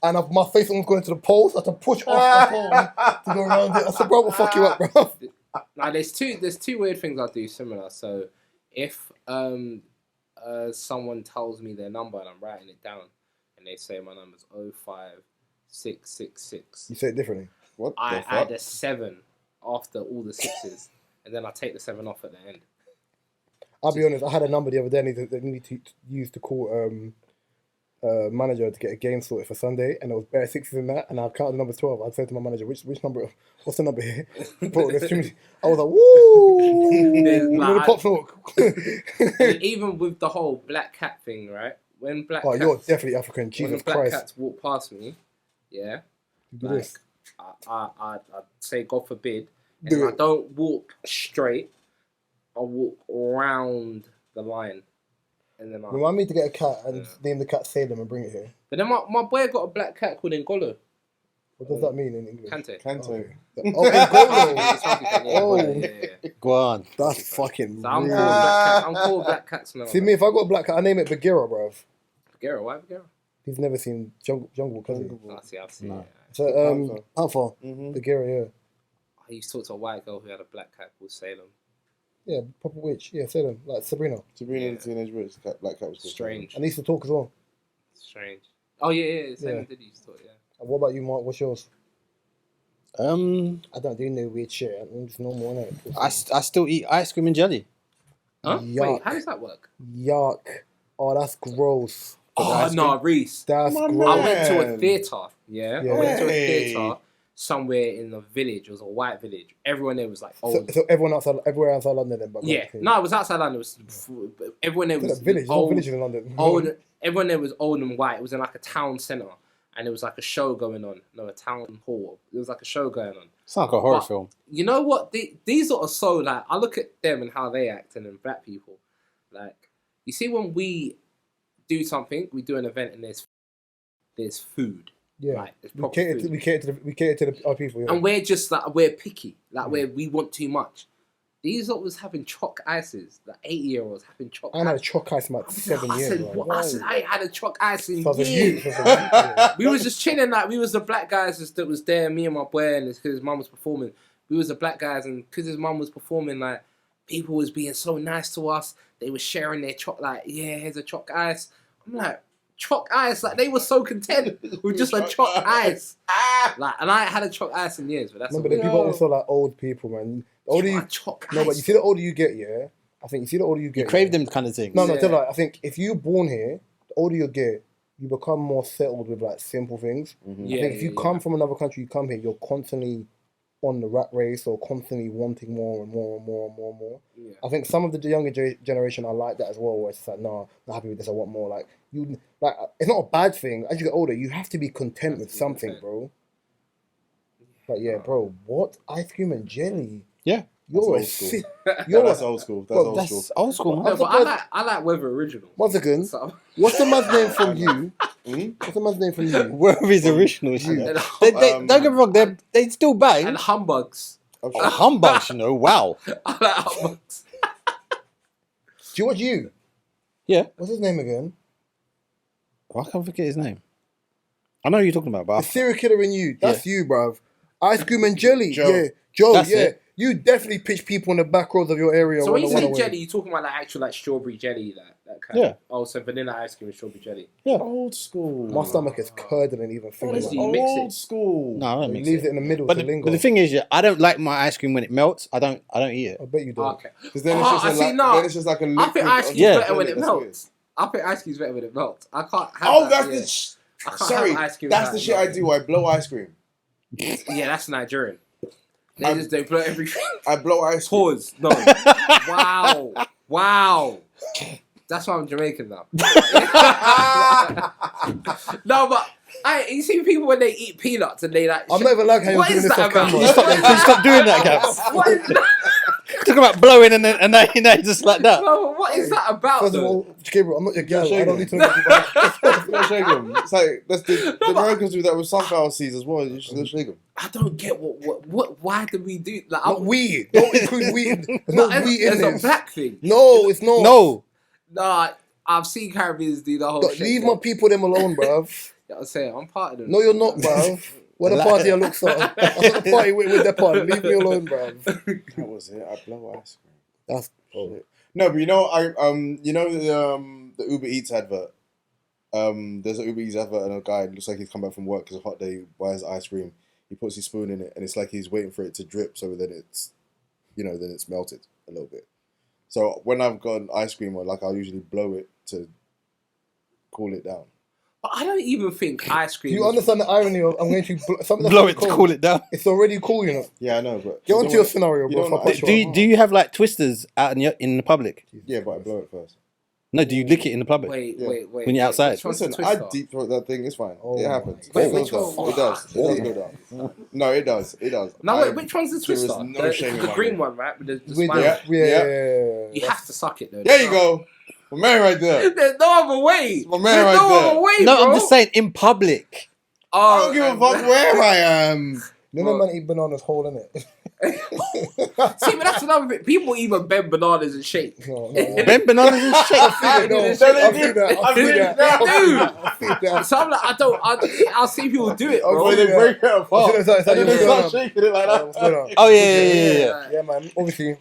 And my face almost going to the pole, so I had to push off the pole to go around it. I said, bro, we'll fuck you up, bro. Now, there's two weird things I do similar. So, if someone tells me their number and I'm writing it down, and they say my number's 05666, You say it differently. What I the fuck? add a 7 after all the 6s, and then I take the 7 off at the end. I'll be honest, I had a number the other day that I needed to use to call manager to get a game sorted for Sunday, and there was bare 6s in that, and I counted number 12. I said to my manager, which number, what's the number here? Bro, there's too many. I was like, woo! Like, Pop smoke. Even with the whole black cat thing, right? When black cats, you're definitely African. Jesus when black Christ. cats walk past me, yeah, Do like, this. I say God forbid, and Do I it. don't walk straight. I walk around the line, and then I. Remind me to get a cat and name the cat Salem and bring it here. But then my boy got a black cat called Ngolo. What does that mean in English? Kante. Kanto. Oh, Ngolo. Yeah. Go on. That's fucking So I'm rude. calling black cat. I'm calling black cats now. See me, if I got a black cat, I name it Bagheera, bruv. Bagheera, why Bagheera? He's never seen Jungle Cousin. I've seen it. So, Alpha, Mm-hmm. Bagheera, yeah. I used to talk to a white girl who had a black cat called Salem. Yeah, proper witch. Yeah, Salem, like Sabrina. Sabrina the Teenage Witch, Black Cat was called Strange. And he used to talk as well. Strange. Oh yeah. Salem did used to talk, yeah. And what about you, Mark? What's yours? I I don't do no weird shit. I'm just normal, innit? I still eat ice cream and jelly. Huh? Yuck. Wait, how does that work? Yuck. Oh, that's gross. Oh no, Reese. That's My gross. I went to a Man. theatre. Yeah, Yeah. I went to a Hey. theatre somewhere in the village. It was a white village. Everyone there was like old. So everywhere outside London then? But Yeah, no, it was outside London. It was everyone there It's was a village. There's no old. villages in London. Old. Everyone there was old and white. It was in like a town centre, and there was like a show going on. No, a town hall. There was like a show going on. It's like a horror But- film. You know what? These are so like I look at them and how they act, and then black people, like you see when we do something, we do an event, and there's food. Yeah. Right, there's We proper cater food. to our people, yeah. And we're just like we're picky, like we want too much. These lot was having chalk ices, the 8-year-olds having chalk. I had a ice. chalk ice for like 7 I years. said, man. what? I said I ain't had a chalk ice in So I was a years. youth, yeah. We was just chilling, like we was the black guys that was there. Me and my boy, and because his mum was performing, we was the black guys, and because his mum was performing, like people was being so nice to us. They were sharing their chalk, like here's a chalk ice. I'm like chalk ice, like they were so content with just a chalk ice. Like, and I ain't had a chalk ice in years, but that's Remember, the people are also like old people, man. The older you, chalk no, ice. but you see, the older you get, yeah. I think you see, the older you get, You crave yeah? them kind of things. No, Yeah. tell you, like, I think if you're born here, the older you get, you become more settled with like simple things. I think if you come from another country, you come here, you're constantly on the rat race or constantly wanting more and more and more and more and more. Yeah. I think some of the younger generation are like that as well, where it's just like, nah, I'm not happy with this, I want more. Like, you, like, it's not a bad thing. As you get older, you have to be content with something, bro. But yeah, bro, what? Ice cream and jelly? Yeah. You're old a school. sick. Yeah, You're that's a, old school. That's Well, old school. That's old school, man. No, but I like Weather Original. Once again, So, what's the man's name from you? What's the man's name from you? Where is original? and, They, don't get me wrong, they still bang. and humbugs. Oh, humbugs, you know, wow. I like humbugs. Do you watch you? Yeah. What's his name again? I can't forget his name. I know who you're talking about, The but serial killer in you. That's you, bruv. Ice cream and jelly. Joe. Yeah. Joe, That's yeah. it. You definitely pitch people in the back roads of your area. So when you say 101 jelly, you talking about like actual like strawberry jelly, that kind Yeah. of. Oh, so vanilla ice cream and strawberry jelly. Old school. My stomach is curdling even That thinking is about you it. mix it? old school. no, I don't He mix leaves it. it in the middle But to the, lingo. but the thing is, yeah, I don't like my ice cream when it melts. I don't eat it. I bet you do. Okay. Because then it's just I a, see, like, no. then it's just like a liquid. I think ice cream's Yeah. better when it That's melts. I think ice cream's better when it melts. I can't have Oh, that, that's yeah. the. I can't Sorry, have ice cream that's without the it shit I melting. do. I blow ice cream. Yeah, that's Nigerian. They blow everything. I blow ice cream. Pause. No. Wow. That's why I'm Jamaican now. No, but you see people when they eat peanuts and they like. I'm not even like how you're What doing is this that off about? camera. Can you stop doing that, Gaps? What is that? Talking about blowing and now just like that. No, what is that about? First of though? all, Gabriel, I'm not your girl. shake I don't him. need to know what you're Don't shake them. It's like the Americans do that with sunflower seeds as well. You should shake them. I don't get what. Why do we do? Like, Not weed. Don't include weed. There's no weed in it's this. a black thing. No, it's not. No. Nah, I've seen Caribbeans do the whole shit. Leave my people them alone, bruv. I'm saying I'm part of them. No, you're not, bruv. Where the party I look so. I thought the party with their party. Leave me alone, bruv. That was it. I blow ice cream. That's No, but the Uber Eats advert. There's an Uber Eats advert and a guy looks like he's come back from work because it's a hot day. Buys ice cream. He puts his spoon in it, and it's like he's waiting for it to drip, so then it's, then it's melted a little bit. So when I've got an ice cream, I'll usually blow it to cool it down. But I don't even think ice cream. Do you understand the irony of I'm going to something that's Blow it to cold. cool it down. It's already cool, you know. Yeah, I know, but Get onto your scenario, bro. don't Fuck know. you. Do you have like twisters out in the public? Yeah, but I blow it first. No, do you lick it in the public? Wait. When you're outside. Which one's Listen, the I twister? deep throat that thing. It's fine. Oh It my happens. God. It Which goes one? down. It does. It does go down. No, it does. It does. No, I- which one's the there is twister? no shame in the my green game. one, right? With the With spine. the- Yeah. yeah. You have to suck it though. There you go. My man right there. There's no other way. My man There's right no there. other way, No, bro. I'm just saying in public. I don't give a fuck where I am. You know, man, eat bananas whole, innit? See, but that's another thing. People even bend bananas and shake. No. Bend bananas and shake. No, I feel that. I feel that. I feel that. So I'm like, I'll see people do it, bro. When they break it apart. It's like And then they you're start going shaking it like What's going on? that. Oh yeah. Yeah, man. Obviously.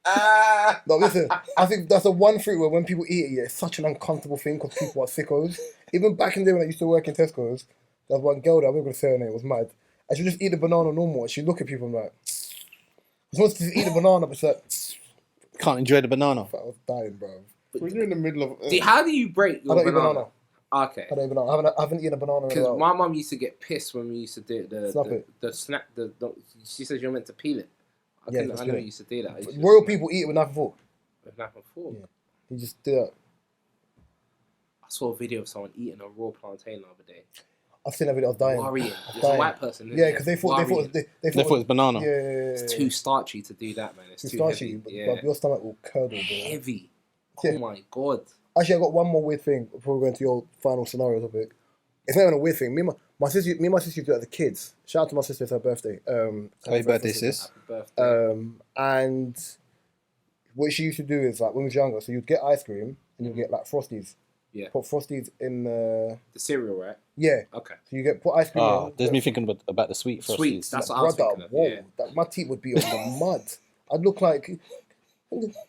Ah. No, listen. I think that's the one fruit where when people eat it, it's such an uncomfortable thing because people are sickos. Even back in the day when I used to work in Tesco's, there was one girl that I'm not going to say her name. It was mad. And she would just eat the banana normal. And she'd look at people and like, she wants to just eat the banana, but she's like, Can't enjoy the banana. I was dying, bro. When you're in the middle of... How do you break I your don't eat banana? banana. Okay. I don't even know. I haven't eaten a banana in a Because while. my mum used to get pissed when we used to do it. Snap it. The snap. She says you're meant to peel it. Yeah, I that's know good. you used to do that. I used to Royal just- people eat it with knife and fork. with knife and fork. Yeah. You just do that. I saw a video of someone eating a raw plantain the other day. I've seen that video. I was dying. Worrying. I was It's a dying. white person. Isn't Yeah, it? because they thought Worrying. they They thought it's banana. Yeah. It's too starchy to do that, man. It's Too too starchy, heavy. but Yeah. your stomach will curdle, bro. Heavy. Yeah. Oh my god. Actually, I got one more weird thing before we go into your final scenario topic. It's not even a weird thing. Me and my sister used to do it as a kids. Shout out to my sister, it's her birthday. Happy birthday, sis. Happy birthday. And what she used to do is like when we was younger, so you'd get ice cream and you'd get like Frosties. Yeah. Put Frosties in The cereal, right? yeah. Okay. So you put ice cream Oh, in. there's me thinking about the sweet frosties. Sweets. That's what I was Brother, thinking of. whoa, Yeah. my teeth would be on the mud. I'd look like,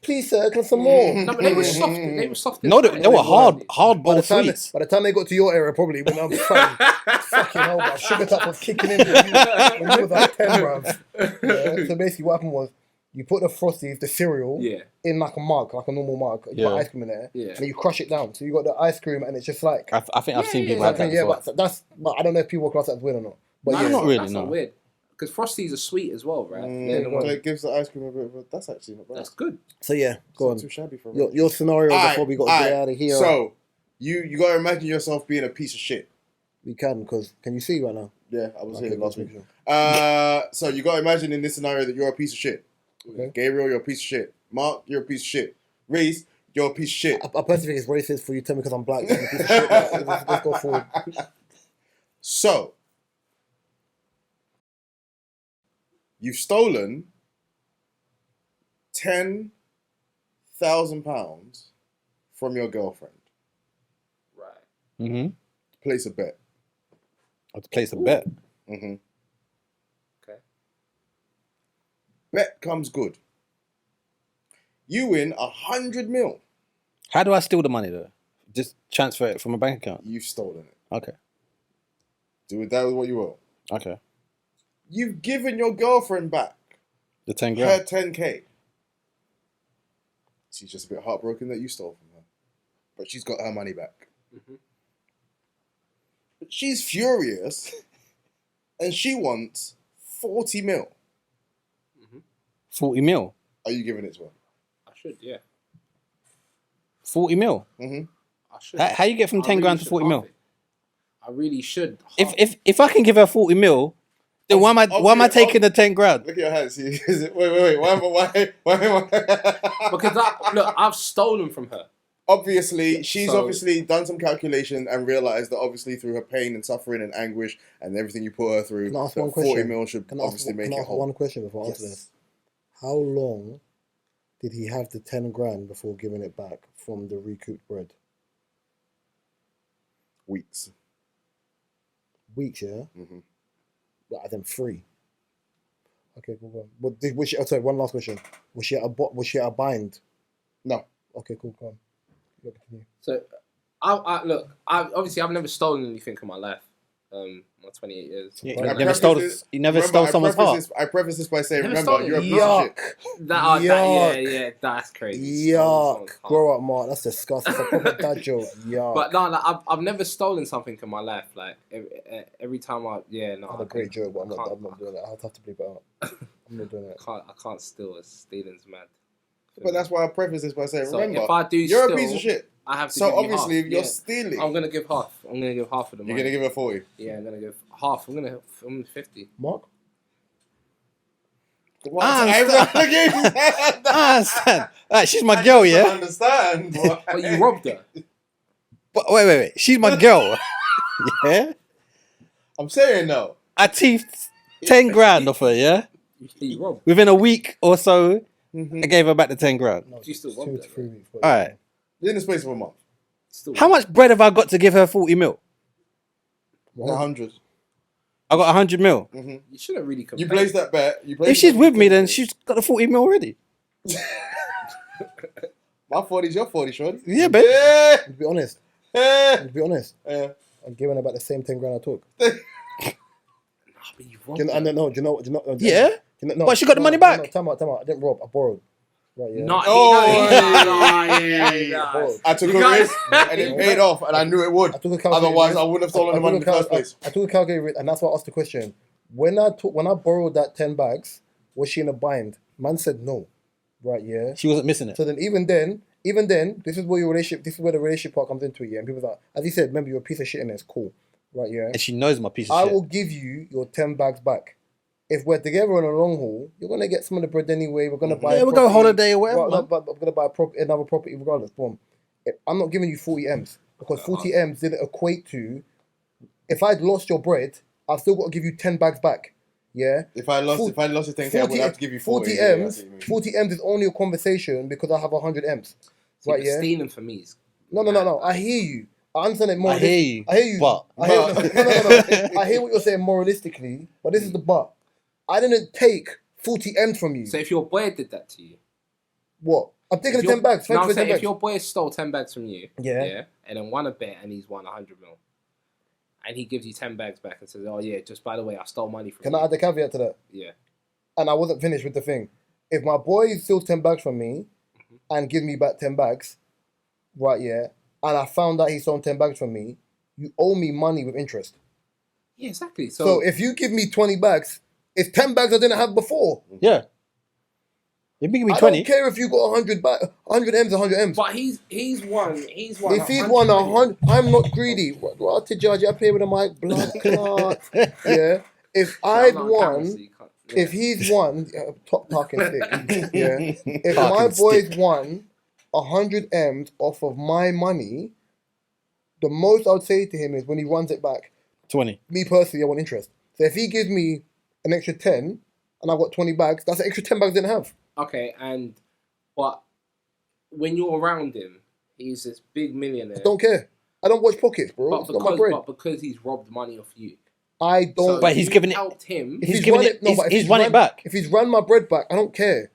please sir, can I have some more? No, but they were soft. They were soft. No, they were hard By the boiled time sweets. by the time they got to your area, probably when I'm fucking hell, bro, sugar tap was kicking in when you was like 10, bruv. Yeah, so basically, what happened was you put the Frosties, the cereal, Yeah. in like a mug, like a normal mug. You Yeah. put ice cream in there, Yeah. and then you crush it down. So you got the ice cream, and it's just like. I think I've seen Yeah, people yeah, have that yeah, before. but I don't know if people class that as weird or not. But No, yeah, not really, That's no. not weird. Because Frosties are sweet as well, right? So it gives the ice cream a bit of a... That's actually not bad. That's good. so yeah, go on. Not too shabby for Your scenario before we got to get out of here. So, you got to imagine yourself being a piece of shit. We can, because can you see right now? Yeah, I was Okay, here last good, week. good. So you got to imagine in this scenario that you're a piece of shit. Okay. Gabriel, you're a piece of shit. Mark, you're a piece of shit. Reese, you're a piece of shit. I personally think it's racist for you to tell me because I'm black. I'm a piece of shit, but let's go forward. So, you've stolen £10,000 from your girlfriend. Right. Mm-hmm. Place a bet. I have to place a bet. Mm-hmm. Okay. Bet comes good. You win 100 mil. How do I steal the money though? Just transfer it from a bank account. You've stolen it. Okay. Do with that with what you will. Okay. You've given your girlfriend back The 10 her grand. 10K. She's just a bit heartbroken that you stole from her. But she's got her money back. Mhm. But she's furious and she wants 40 mil. 40 mil. Are you giving it to her? I should, yeah. 40 mil. Mm-hmm. I should. How you get from 10 grand to 40 mil? I really should. If I can give her 40 mil, then why am I taking the 10 grand? Look at your hands. Wait. Why? Because I've stolen from her. Obviously, she's obviously done some calculation and realised that obviously through her pain and suffering and anguish and everything you put her through, Can I ask that one 40 question? mil should obviously make it whole. One question before I answer this. How long did he have the 10 grand before giving it back from the recouped bread? Weeks. Weeks, yeah? Mm-hmm. Like, then 3. Okay, cool. Sorry, one last question. Was she at a bind? No. Okay, cool. Go on. Continue. So, I've never stolen anything in my life. My 28 years. Yeah, you never stole someone's heart. I preface this by saying, Never remember, stolen. you're a piece of shit. Yeah, that's crazy. Yuck. Grow up, Mark. That's disgusting. It's a proper dad joke. Yuck. But no, I've never stolen something in my life. Like every time I had a great joke, but I'm not doing it. I'll have to bleep it out. I'm not doing it. I can't steal. Stealing's mad. But that's why I preface this by saying, So remember, if I do you're steal, a piece of shit. I have to. So give obviously, you if half. you're stealing, I'm gonna give half. I'm gonna give half of the money. you're gonna give her 40. Yeah, I'm gonna give half. I'm 50. Mark? I understand. Alright, she's my girl, yeah? I understand. But you robbed her. But wait. She's my girl. Yeah? I'm saying no. I teethed 10 grand off her, yeah? You robbed. Within a week or so, I gave her back the 10 grand. No, You still 2 robbed to her. 3 weeks. Alright. In the space of a month. How much bread have I got to give her 40 mil? 100. I got 100 mil. You shouldn't really compare. You placed that bet. If she's with me, then she's got the 40 mil already. My 40's your 40, shorty. Yeah, babe. Yeah. To be honest. Yeah. To be honest. Yeah. I'm giving about the same 10 grand I took. But you robbed her. Do you know? Yeah? No, But she got the money back. No, time out. I didn't rob. I borrowed. Right, yeah. I took a risk and it paid off, and I knew it would. I took a calculated Otherwise, risk. I wouldn't have stolen the money in the first place. I took a calculated risk, and that's why I asked the question. When I borrowed that 10 bags, was she in a bind? Man said no. Right, yeah. She wasn't missing it. So then even then, this is where the relationship part comes into it, yeah. And people's like, as he said, remember, you're a piece of shit in there, it's cool. Right, yeah. And she knows my piece of I shit. will give you your 10 bags back. If we're together on a long haul, you're gonna get some of the bread anyway. We're gonna buy. Yeah, we'll go holiday or whatever. Well, but I'm gonna buy another property regardless. Boom. I'm not giving you 40 M's because 40 M's didn't equate to. If I'd lost your bread, I've still got to give you 10 bags back. Yeah. If I lost your 10K, I would have to give you 40 M's. 40 M's is only a conversation because I have 100 M's. Right? Yeah. Stealing for me is. No. I hear you. I understand it more. I hear you. But I hear what you're saying moralistically, but this is the but. I didn't take 40 M's from you. So if your boy did that to you, what? I'm taking the 10 bags. No, I'm saying 10 if bags. your boy stole 10 bags from you, Yeah. and then won a bet and he's won 100 mil, and he gives you 10 bags back and says, "Oh yeah, just by the way, I stole money from you." Can I add a caveat to that? Yeah. And I wasn't finished with the thing. If my boy steals 10 bags from me and gives me back 10 bags, right, yeah, and I found out he stole 10 bags from me, you owe me money with interest. Yeah, exactly. So if you give me 20 bags, it's 10 bags I didn't have before. yeah. If you give me I 20. don't care if you got 100 M's, 100 M's. But he's won. He's won. If he's won 100, I'm not greedy. What to judge? I play with a mic, blood clot. Yeah. If I'd won, if he's won, top talking stick. Yeah. If my boy's won 100 M's off of my money, the most I would say to him is when he runs it back. 20. Me personally, I want interest. So if he gives me an extra 10 and I've got 20 bags, that's an extra 10 bags I didn't have. Okay, but when you're around him, he's this big millionaire. I don't care. I don't watch pockets, bro. But It's not my bread. because he's robbed money off you. I don't. So But he's you given it- helped him. If He's given run it. no, but if He's run it back. If he's run my bread back, I don't care.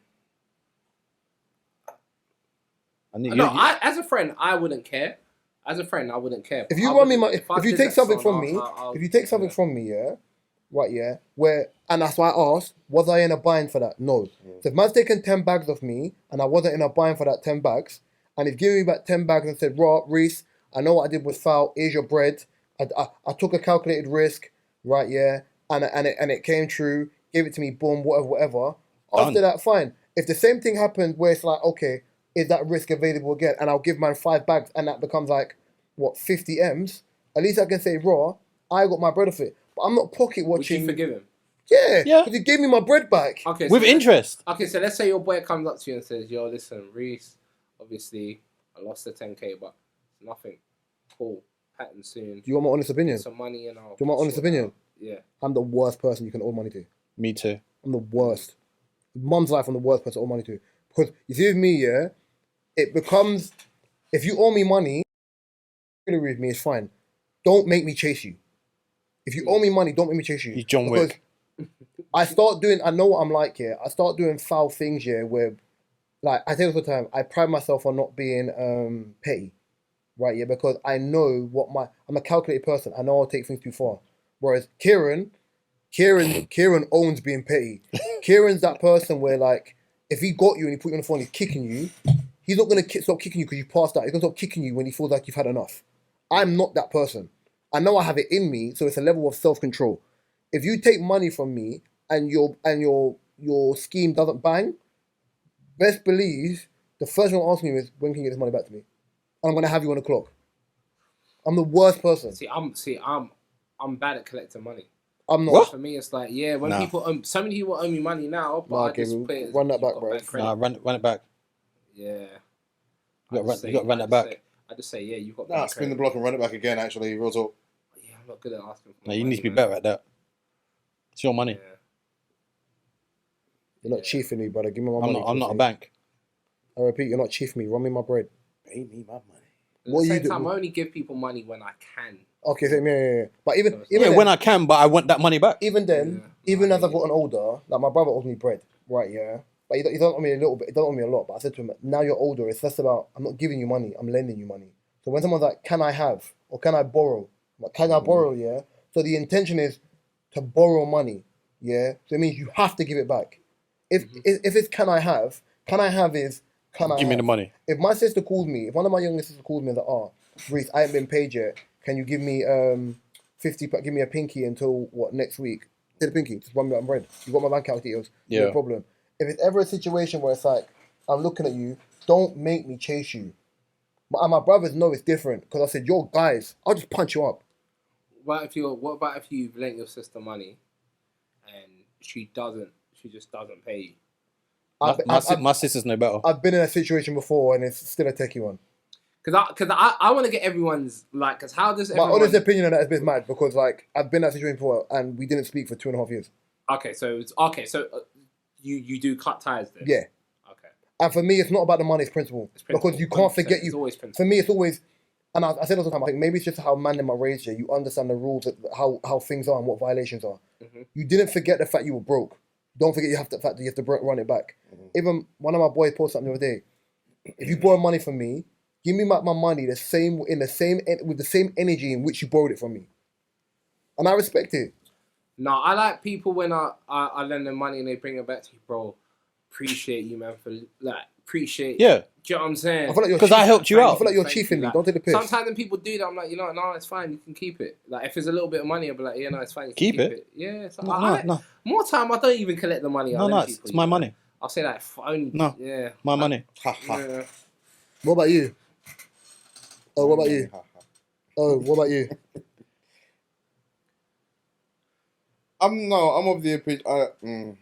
As a friend, I wouldn't care. If you run me my, if you take something from me, if you take something from me, yeah, right, yeah, and that's why I asked, was I in a bind for that? No. So if man's taken 10 bags off me and I wasn't in a bind for that 10 bags, and he's giving me back 10 bags and said, Reese, I know what I did was foul, here's your bread. I took a calculated risk, right, yeah, and it came true, gave it to me, boom, whatever. After Done. that, fine. If the same thing happened where it's like, okay, is that risk available again? And I'll give man 5 bags and that becomes like, what, 50 M's? At least I can say, raw, I got my bread off it. But I'm not pocket Would watching. you forgive him? Yeah, Yeah. because he gave me my bread back. Okay, With interest. Okay, so let's say your boy comes up to you and says, "Yo, listen, Reese, obviously I lost the 10K, but it's nothing. Cool, pattern soon. Do you want my honest opinion? Some money and I'll." Do you want my honest sort it opinion? out." Yeah. I'm the worst person you can owe money to. Me too. I'm the worst. Mum's life, I'm the worst person to owe money to. Because you see with me, yeah, it becomes, if you owe me money, with me, it's fine. Don't make me chase you. If you owe me money, don't make me chase you. He's John Because Wick. I know what I'm like here. I start doing foul things here where, like, I tell you all the time, I pride myself on not being petty. Right, yeah, because I know I'm a calculated person. I know I'll take things too far. Whereas Kieran owns being petty. Kieran's that person where, like, if he got you and he put you on the phone, he's kicking you. He's not gonna stop kicking you because you passed out. He's gonna stop kicking you when he feels like you've had enough. I'm not that person. I know I have it in me, so it's a level of self-control. If you take money from me and your scheme doesn't bang, best believe the first thing I'm asking you is, when can you get this money back to me? And I'm gonna have you on the clock. I'm the worst person. I'm bad at collecting money. I'm not. What? For me, it's like, yeah, when Nah. people so many people owe me money now, but I just put it. run that back, got bro. bad credit. Nah, run it back. Yeah. You got to run that back. I just say, yeah, you've got. Nah, bad spin the credit. block and run it back again. Actually, real talk. Yeah, I'm not good at asking for. No, you need to be money, better at that. It's your money. man. You're not chiefing me, brother. Give me my money. I'm not a bank. I repeat, you're not chiefing me. Run me my bread. Pay me my money. At What the you same do- time, I only give people money when I can. Okay, so yeah. But even Yeah, then, when I can, but I want that money back. even then, Yeah. even as I've gotten older, like my brother owes me bread, right? Yeah, but he don't owe me a little bit. He don't owe me a lot. But I said to him, now you're older. It's less about I'm not giving you money. I'm lending you money. So when someone's like, "Can I have?" or "Can I borrow?" I'm like, "Can I borrow?" Yeah. So the intention is to borrow money. Yeah. So it means you have to give it back. If it's "Can I have?" "Can I have?" is "Can I Give me have?" the money. If my sister calls me, if one of my younger sisters calls me and like, "Oh, Reese, I ain't been paid yet. Can you give me 50? Give me a pinky until what next week? Say the pinky, just run me up bread. You got my bank account details. Yeah. No problem. If it's ever a situation where it's like I'm looking at you, don't make me chase you. And my brothers know it's different because I said, "Yo, guys, I'll just punch you up." What about if you've lent your sister money, and she just doesn't pay you? My sisters know better. I've been in a situation before and it's still a techie one. Because I want to get everyone's like. Because how does My everyone? honest opinion on that is a bit mad because like I've been in that situation before and we didn't speak for 2.5 years. Okay, so you do cut ties then. Yeah. Okay. And for me, it's not about the money, it's principle. It's principle, Because you can't 100%. forget It's you. always principle. For me, it's always, and I said all the time, I think maybe it's just how man them are raised here. You understand the rules, how things are and what violations are. Mhm. You didn't forget the fact you were broke. Don't forget the fact that you have to run it back. Even one of my boys posted something the other day. If you borrow money from me, give me my money with the same energy in which you borrowed it from me. And I respect it. No, I like people when I lend them money and they bring it back to you, bro. Appreciate you, man, for like appreciate. Yeah. Do you know what I'm saying? I feel like you're 'Cause I cheating. helped you I out. feel like you're Thank chiefing you, me. like, Don't take the piss. Sometimes when people do that, I'm like, no, it's fine. You can keep it. Like if it's a little bit of money, I'll be like, yeah, no, it's fine. You can Keep keep it? it. Yeah. So No. More time, I don't even collect the money. No, lend it's people, my you know? money. I'll say like only. No. Yeah. My money. Ha ha. Yeah. What about you? Oh, what about you? Ha, ha. Oh, what about you? I'm of the opinion.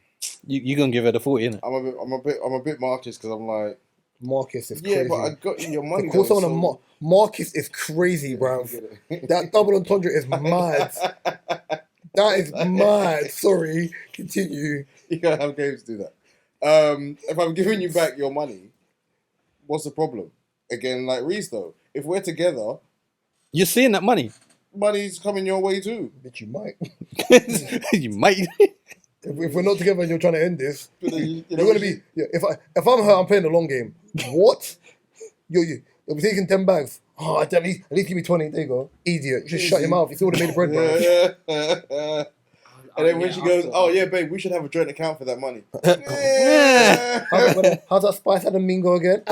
You gonna give her the 40, innit? I'm a bit Marcus because I'm like, Marcus is yeah, crazy. but I got you your money. To call though, someone so- Marcus is crazy, bro. I get it. That double entendre is mad. That is mad. Sorry. Continue. You gotta have games to do that. If I'm giving you back your money, what's the problem? Again, like Reese though, if we're together, You're seeing that money. money's coming your way too. Bitch, you might. You might. If we're not together and you're trying to end this, But then, you you're know, gonna be. Yeah, if I'm her, I'm playing the long game. What? You're taking 10 bags. Oh, at least give me 20. There you go. Idiot. You just shut your mouth. You still would have made the bread, bro. And then when Yeah, she goes, after- "Oh yeah, babe, we should have a joint account for that money." How's that Spice Adam Mingo again?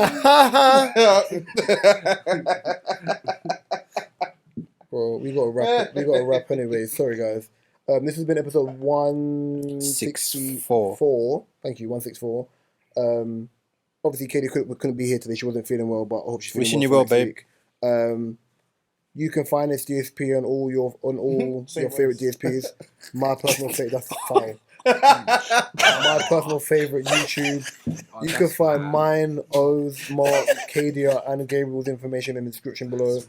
Bro, we gotta wrap. We gotta wrap anyway. Sorry, guys. This has been episode 164. Thank you, 164. Obviously, Katie couldn't be here today. She wasn't feeling well, but I hope she's feeling Wishing you well well, babe. week. You can find this DSP on all your favorite DSPs. My personal favorite. That's fine. My personal favorite YouTube. You can find mine, O's, Mark, Kadia, and Gabriel's information in the description below.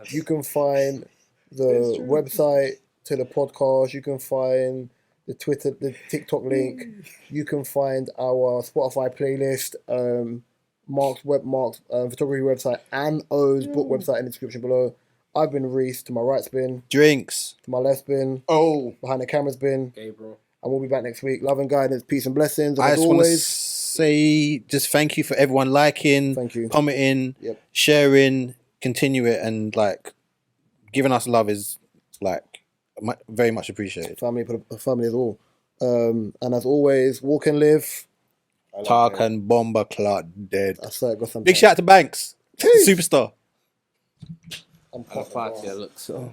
You can find the website to the podcast. You can find the Twitter, the TikTok link. You can find our Spotify playlist, Mark's photography website, and O's book website in the description below. I've been Reese. To my right's been Drinks. To my left's been behind the camera's been Gabriel. And we'll be back next week. Love and guidance, peace and blessings. And I as just want to always, say just thank you for everyone liking, Thank you. commenting, sharing, continue it, and like giving us love is like very much appreciated. family as well. And as always, walk and live. Tark and Bomber Clark dead. I swear, got some Big shout out to Banks, superstar. I'm Looks so.